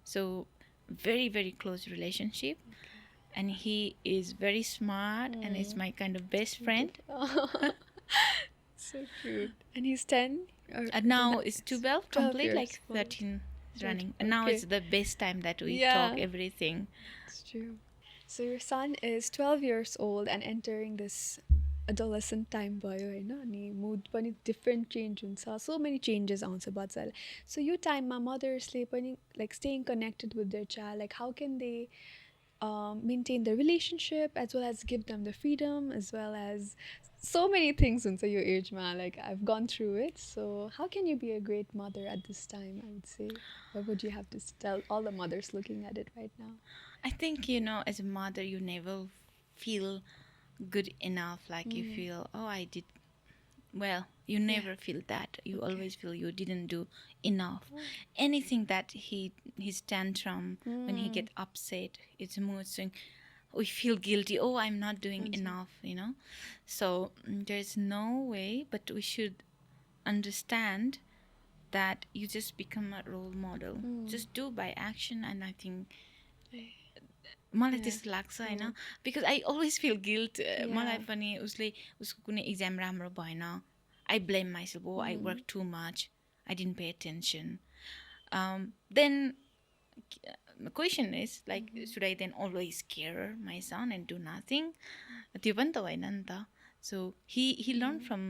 so very very close relationship, and he is very smart and is my kind of best friend. So cute. And he's 10? Or And now it's 12 complete, years like old. 13 running, and now Okay. it's the best time that we Yeah. talk everything. It's true. So your son is 12 years old and entering this adolescent time भयो हैन अनि mood पनि different change हुन्छ so many changes आउँछ बच्चालाई so यो टाइममा mothersले पनि like staying connected with their child like how can they maintain their relationship as well as give them the freedom as well as so many things हुन्छ यो asthma like I've gone through it so how can you be a great mother at this time I would say what would you have to tell all the mothers looking at it right now? I think, as a mother, you never feel good enough. Like you feel, oh, I did well. You never feel that. You always feel you didn't do enough. Anything that his tantrum, when he get upset, it's mood swing, we feel guilty. Oh, I'm not doing enough, So there's no way, but we should understand that you just become a role model. Just do by action, and I think मलाई त्यस्तो लाग्छ होइन because I always feel guilt मलाई पनि उसले उसको कुनै exam राम्रो भएन I blame myself oh I work too much I didn't pay attention then question is like should I then always care my son and do nothing त्यो पनि त होइन नि त so he learn from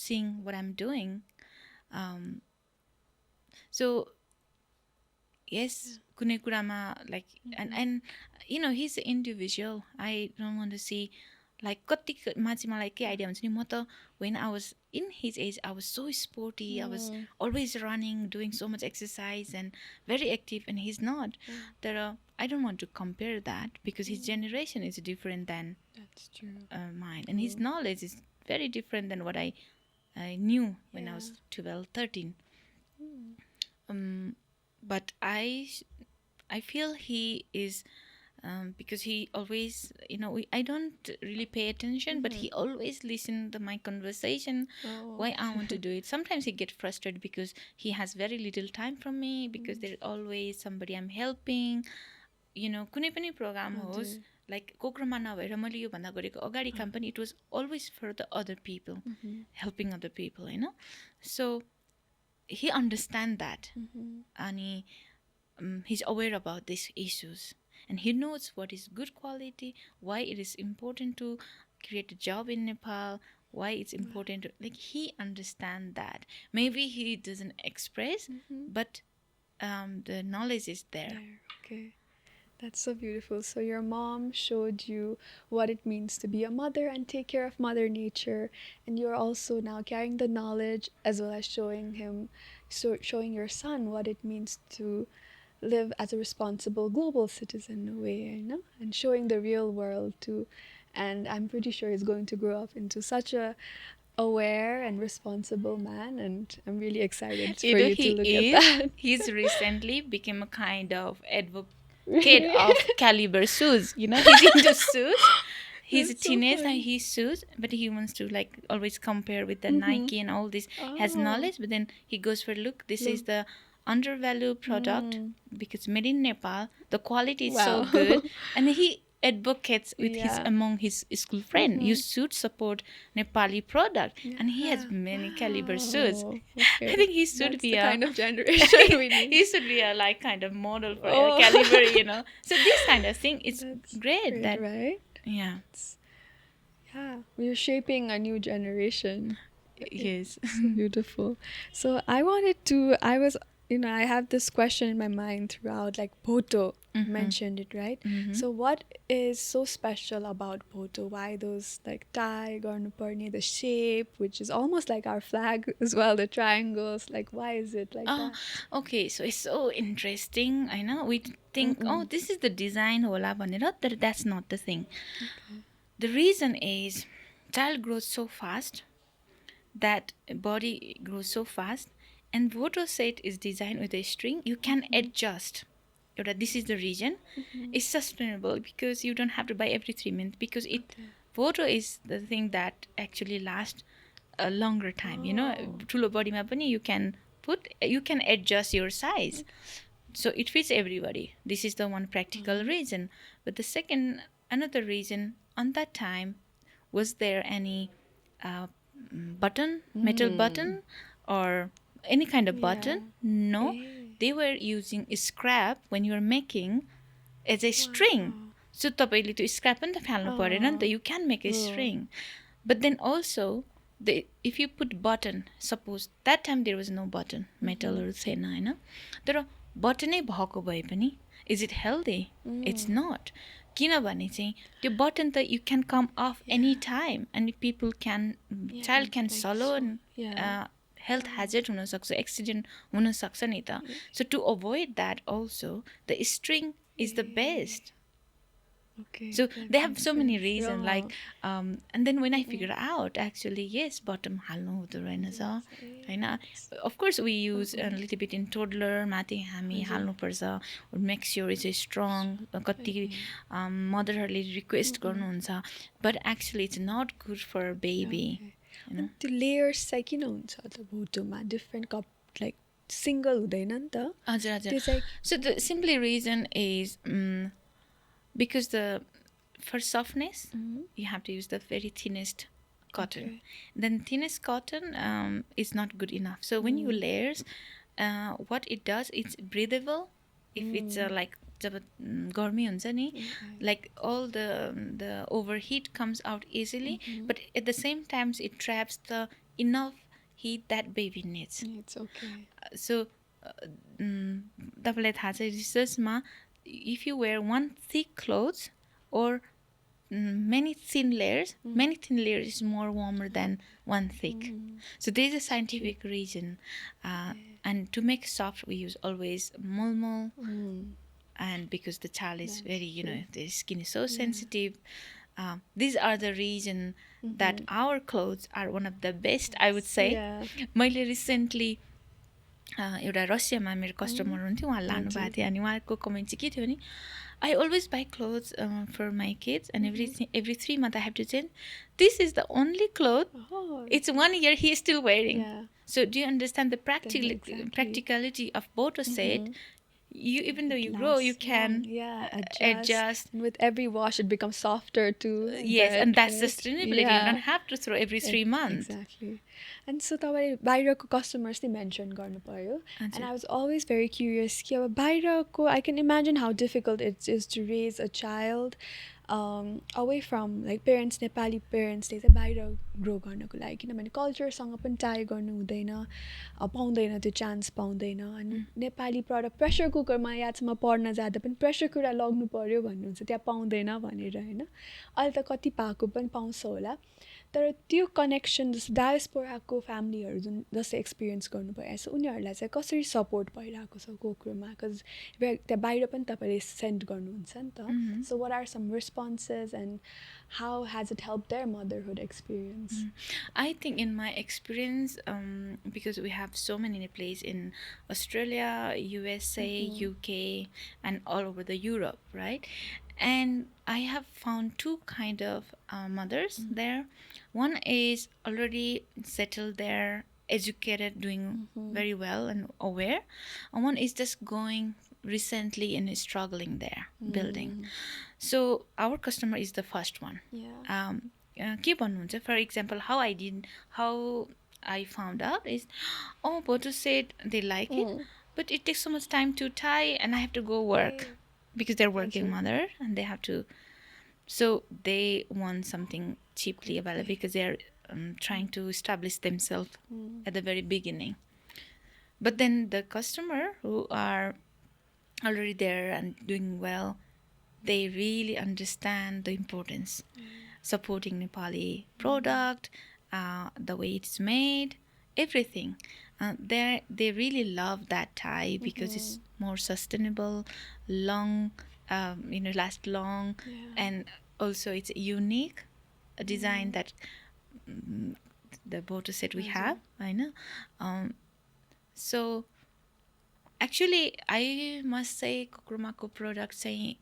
seeing what I am doing so yes कुनै कुरामा like and he's an individual. I don't want to see like कतिमा चाहिँ मलाई के आइडिया हुन्छ नि म त when I was in his age I was so sporty, I was always running, doing so much exercise and very active, and he's not. I don't want to compare that because his generation is different than That's true. Mine, and his knowledge is very different than what I knew when I was 12, 13. But I feel he is because he always I don't really pay attention, but he always listen to my conversation. Why I want to do it. Sometimes he get frustrated because he has very little time from me, because there's always somebody I'm helping. कुनै पनि programme होस् like Kokroma नभएर मैले यो भन्दा गरेको अगाडि काम पनि it was always for the other people, helping other people, so he understand that, and he's aware about these issues, and he knows what is good quality, why it is important to create a job in Nepal, why it's important to, like, he understand that. Maybe he doesn't express, but the knowledge is there. Okay. That's so beautiful. So your mom showed you what it means to be a mother and take care of Mother Nature, and you're also now carrying the knowledge as well as showing your son what it means to live as a responsible global citizen in a way, and showing the real world too. And I'm pretty sure he's going to grow up into such a aware and responsible man, and I'm really excited for you to look at that. He's recently become a kind of advocate of caliber shoes. He's into shoes. He's That's a so teenager funny. and he shoes, but he wants to like always compare with the Nike and all this. Has knowledge, but then he goes for look. This is the undervalued product because made in Nepal. The quality is so Wow. good, and he advocates with Yeah. among his school friend. You should support Nepali product, and he has many caliber shoes. Oh, okay. I think he should That's be the a kind of generation we need. he should be a like kind of model for Oh. a caliber. So this kind of thing, it's That's great. great, That right? yeah. Yeah, we're shaping a new generation. Yes. So beautiful. So I wanted to, I was, I have this question in my mind throughout, like Bhoto, you mentioned it, right? So what is so special about Bhoto? Why those like tie, garnuparni, the shape, which is almost like our flag as well, the triangles, like why is it like Oh, that? okay. So it's so interesting. I know we think, oh, this is the design hola bhanera, that's not the thing. Okay. The reason is child grows so fast, that body grows so fast, and photo set is designed with a string. You can adjust. This is the reason. It's sustainable because you don't have to buy every 3 months, because Okay. photo is the thing that actually lasts a longer time. Oh. ठुलो बडीमा पनि you can adjust your size. So it fits everybody. This is the one practical reason. But the second, another reason, on that time, was there any button, metal button, or any kind of button? No. They were using scrap when you were making as a string. So तपाईँले त्यो scrap पनि त फाल्नु परेन नि त. You can make a string. But then also, if you put button, suppose that time there was no button, metalहरू थिएन हैन, तर बटनै भएको भए पनि, is it healthy? It's not. किनभने चाहिँ त्यो बटन त you can come off any time, and people can, child can swallow, and health hazard हुन सक्छ, accident हुन सक्छ नि त. So to avoid that also, the string is the best. Okay. So they have so many reasons, like and then when I figured out, actually, yes, bottom halnu huँदो रहेनछ हैन. Of course we use a little bit in toddler, माथि हामी हाल्नु पर्छ, or make sure it's strong. कति मदरहरूले request गर्नुहुन्छ, but actually it's not good for a baby. अनि त्यो layers चाहिँ किन हुन्छ त भोटोमा डिफ्रेन्ट कप लाइक सिंगल हुँदैन नि त हजुर हजुर. त्यो चाहिँ So the simply reason is because for softness you have to use the very thinnest cotton. Okay. Then thinnest cotton is not good enough. So when you layers, what it does, it's breathable. If it's like जब गर्मी हुन्छ नि, like all the overheat comes out easily, but at the same time it traps the enough heat that baby needs. It's okay. So तपाईँलाई थाहा छ रिसर्चमा, if you wear one thick clothes or many thin layers is more warmer than one thick. So there is a scientific reason. And to make soft, we use always mulmul. And because the child is very, their skin is so sensitive. These are the reason that our clothes are one of the best, I would say. मैले recently एउटा रसियामा मेरो customer हुन्थ्यो, उहाँ लानु भएको थियो, अनि उहाँको कमेन्ट चाहिँ के थियो भने, I always buy clothes for my kids, and every 3 months I have to change. This is the only cloth. It's 1 year he is still wearing. So do you understand the practicality of both set? You, even though you grow, you can adjust. And with every wash, it becomes softer too. Yes, and that's sustainability. You don't have to throw every 3 months. Exactly. And so तपाईले बाहिरको customers नै mention गर्नु पर्यो. And I was always very curious कि अब बाहिरको, I can imagine how difficult it is to raise a child away from like parents, Nepali parents ले चाहिँ बाहिर ग्रो गर्नको लागि, किनभने कल्चरसँग पनि टाई गर्नु हुँदैन, पाउँदैन, त्यो चान्स पाउँदैन. अनि नेपाली प्रडक्ट प्रेसर कुकरमा यादसम्म पढ्न जाँदा पनि प्रेसर कुकर लग्नु पर्यो भन्नुहुन्छ, त्यहाँ पाउँदैन भनेर हैन. अहिले त कति पाएको पनि पाउँछ होला, तर त्यो कनेक्सन जस्तो डायस्पोराको फ्यामिलीहरू जुन जस्तै एक्सपिरियन्स गर्नु भइरहेको छ, उनीहरूलाई चाहिँ कसरी सपोर्ट भइरहेको छ कोक्रोमा, बिकज त्यहाँ बाहिर पनि तपाईँले सेन्ड गर्नुहुन्छ नि त. So what are some responses and how has it helped their motherhood experience? I think in my experience, because we have so many places in Australia, USA, UK, and all over the Europe, right? And I have found two kind of mothers there. One is already settled there, educated, doing very well and aware. And one is just going recently and is struggling there, building. So our customer is the first one. के भन्नुहुन्छ, for example, how I found out is, Boto said they like it, but it takes so much time to tie, and I have to go work because they're working mother, and they have to. So they want something cheaply available because they're trying to establish themselves at the very beginning. But then the customer who are already there and doing well, they really understand the importance supporting Nepali product, the way it's made, everything. They really love that tie because it's more sustainable, long, last long, and also it's unique, a design that the boto set we have. I know. So actually, I must say Kokromako product saying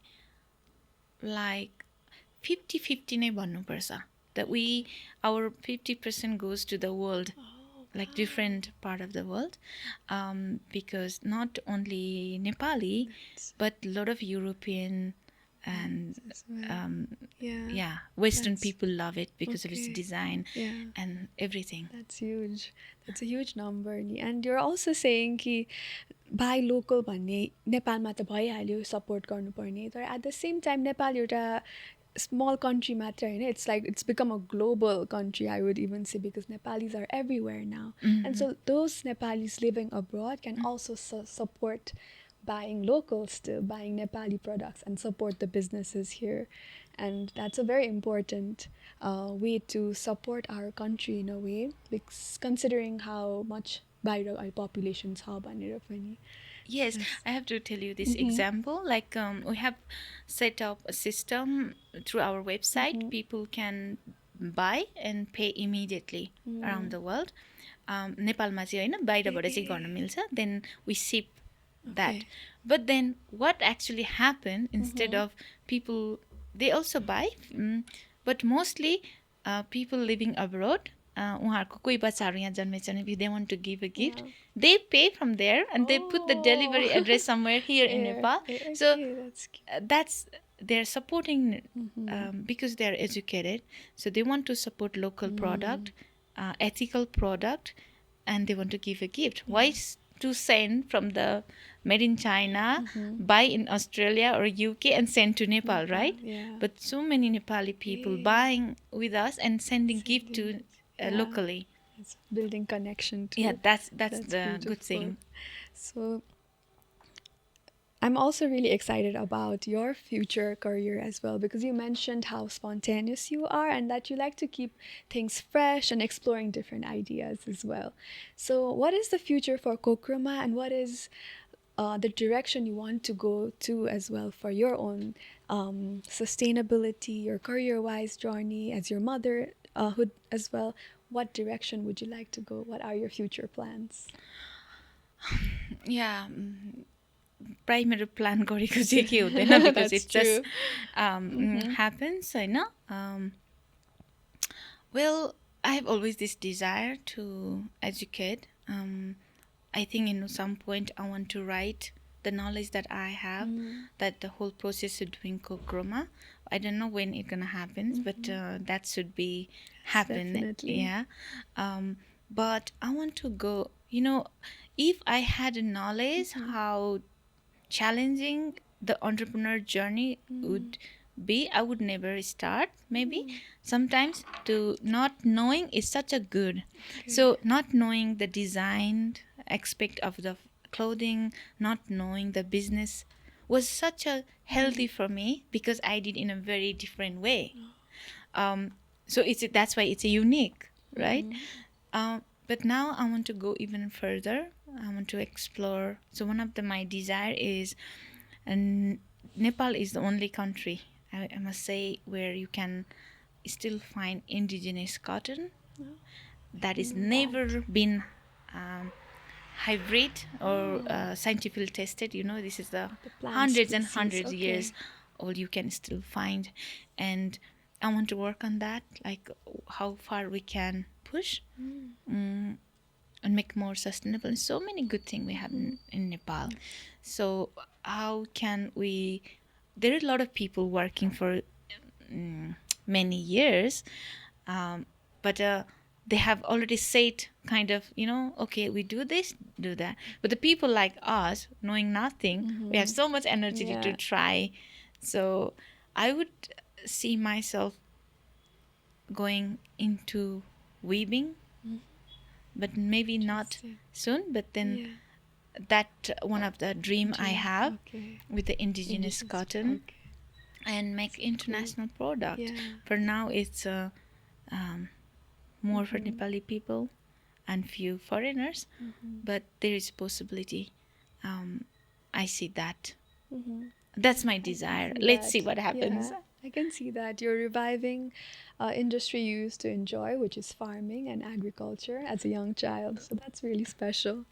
like 50-50 नै भन्नुपर्छ, that our 50% goes to the world, like different part of the world, because not only Nepali but a lot of European and Western people love it because of its design and everything. That's huge. That's a huge number. And you're also saying कि buy local भन्ने नेपालमा त भइहाल्यो, support गर्नुपर्ने, तर at the same time Nepal एउटा small country मात्र हैन, it's like it's become a global country, I would even say, because Nepalis are everywhere now. And so those Nepalis living abroad can also support buying local still, buying Nepali products and support the businesses here. And that's a very important way to support our country in a way, because considering how much बाहिर population छ भनेर पनि. Yes, I have to tell you this example. Like we have set up a system through our website. People can buy and pay immediately around the world. नेपालमा चाहिँ हैन, बाहिरबाट चाहिँ गर्न मिल्छ. Then we ship that. But then what actually happened, instead of people, they also buy, but mostly people living abroad, उहाँहरूको कोही बच्चाहरू यहाँ जन्मेछन्, if they want to give a gift, they pay from there and they put the delivery address somewhere here in Nepal. So that's they're supporting because they're educated, so they want to support local product, ethical product, and they want to give a gift. Why to send from the made in China, buy in Australia or UK and send to Nepal, right? But so many Nepali people buying with us and sending gift to locally. It's building connection too. Yeah, that's the beautiful. good thing. So I'm also really excited about your future career as well, because you mentioned how spontaneous you are and that you like to keep things fresh and exploring different ideas as well. So what is the future for Kokroma, and what is the direction you want to go to as well for your own sustainability, your career-wise journey as your motherhood as well? What direction would you like to go? What are your future plans? Yeah, primary plan गरेको चाहिँ के हुँदैन, because it just happens, Hahn? Well, I have always this desire to educate. I think in some point I want to write the knowledge that I have, that the whole process of doing Kokroma. I don't know when it's gonna happen, but that should be happen. Definitely. Yeah. But I want to go, if I had a knowledge how challenging the entrepreneur journey would be, I would never start. Maybe sometimes to not knowing is such a good. So not knowing the design aspect of the clothing, not knowing the business was such a healthy for me, because I did in a very different way. So that's why it's a unique, right? But now I want to go even further. I want to explore. So one of my desire is, and Nepal is the only country, I must say, where you can still find indigenous cotton that is never been hybrid or scientifically tested. This is the hundreds and hundreds years old, you can still find. And I want to work on that, like how far we can push and make more sustainable. And so many good things we have in Nepal. So how can we, there are a lot of people working for many years, but they have already said kind of, okay, we do this, do that. But the people like us, knowing nothing, we have so much energy to try. So I would see myself going into weaving, but maybe not Interesting. soon. But then Yeah. that one of the dream I have Okay. with the indigenous cotton Okay. and make international product. Yeah. For now, it's more for Nepali people and few foreigners, but there is possibility. I see that. That's my desire. Let's see what happens. Yeah, I can see that you're reviving industry you used to enjoy, which is farming and agriculture as a young child. So that's really special.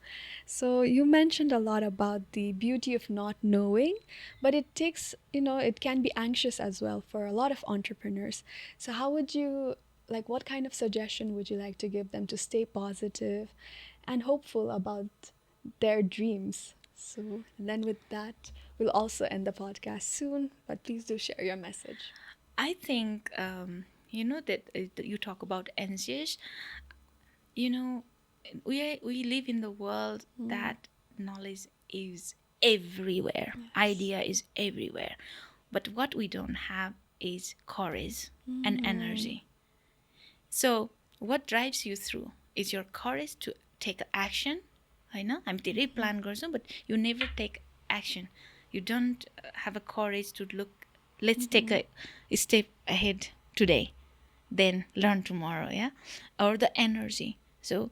So you mentioned a lot about the beauty of not knowing, but it takes, it can be anxious as well for a lot of entrepreneurs. So how would you, like, what kind of suggestion would you like to give them to stay positive and hopeful about their dreams? So, and then with that, we'll also end the podcast soon, but please do share your message. I think that you talk about anxious. You know, we live in the world that knowledge is everywhere. Idea is everywhere. But what we don't have is courage and energy. So what drives you through is your courage to take action. होइन हामी धेरै plan गर्छौँ but you never take action. You don't have a courage to look, let's take a step ahead today, then learn tomorrow, yeah? Or the energy. So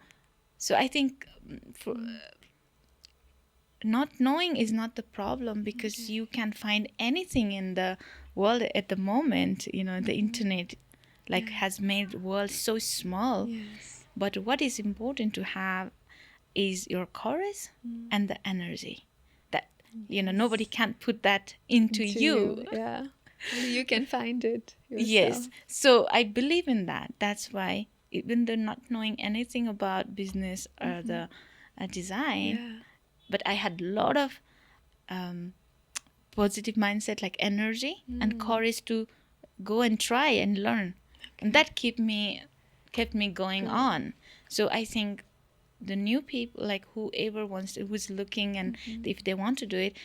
I think for not knowing is not the problem, because you can find anything in the world at the moment. The internet has made the world so small. Yes. But what is important to have is your courage and the energy. That nobody can put that into you. Yeah. Only you can find it yourself. Yes. So I believe in that. That's why, even though not knowing anything about business or the design, Yeah. but I had a lot of positive mindset, like energy and courage to go and try and learn. And that kept me going on. So I think the new people, like whoever who's looking, and if they want to do it,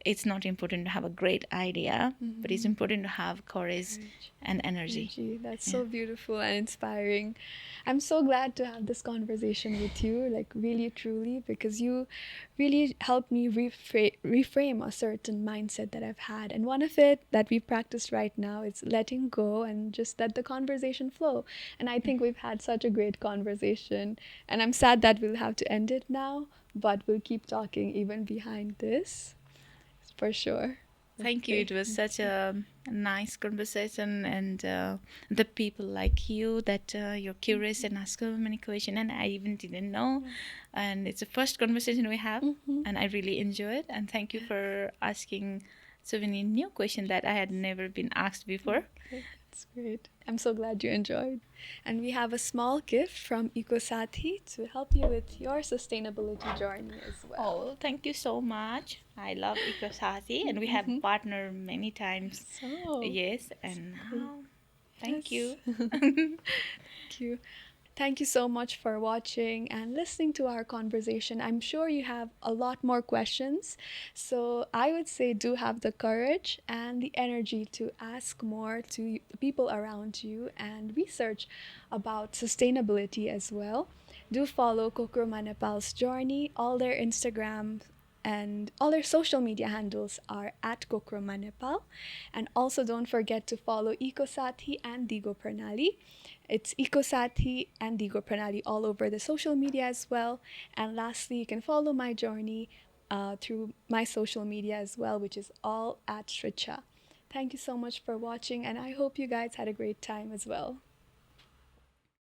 it's not important to have a great idea, but it's important to have courage and energy. That's so beautiful and inspiring. I'm so glad to have this conversation with you, like really, truly, because you really helped me reframe a certain mindset that I've had. And one of it that we practice right now is letting go and just let the conversation flow. And I think we've had such a great conversation. And I'm sad that we'll have to end it now, but we'll keep talking even behind this. For sure. Thank you. It was such a nice conversation, and the people like you that you're curious and ask so many questions, and I even didn't know. And it's the first conversation we have, and I really enjoy it. And thank you for asking so many new questions that I had never been asked before. That's great. I'm so glad you enjoyed. And we have a small gift from EcoSathi to help you with your sustainability journey as well. Oh, thank you so much. I love EcoSathi, and we have partnered many times. So, Yes, and now, thank you. thank you. Thank you so much for watching and listening to our conversation. I'm sure you have a lot more questions. So I would say do have the courage and the energy to ask more to the people around you and research about sustainability as well. Do follow Kokroma Nepal's journey. All their Instagram and all their social media handles are at Kokroma Nepal. And also don't forget to follow EcoSathi and Digo Pranali. It's EcoSathi and Digo Pranali all over the social media as well. And lastly, you can follow my journey through my social media as well, which is all at Srichchha. Thank you so much for watching, and I hope you guys had a great time as well.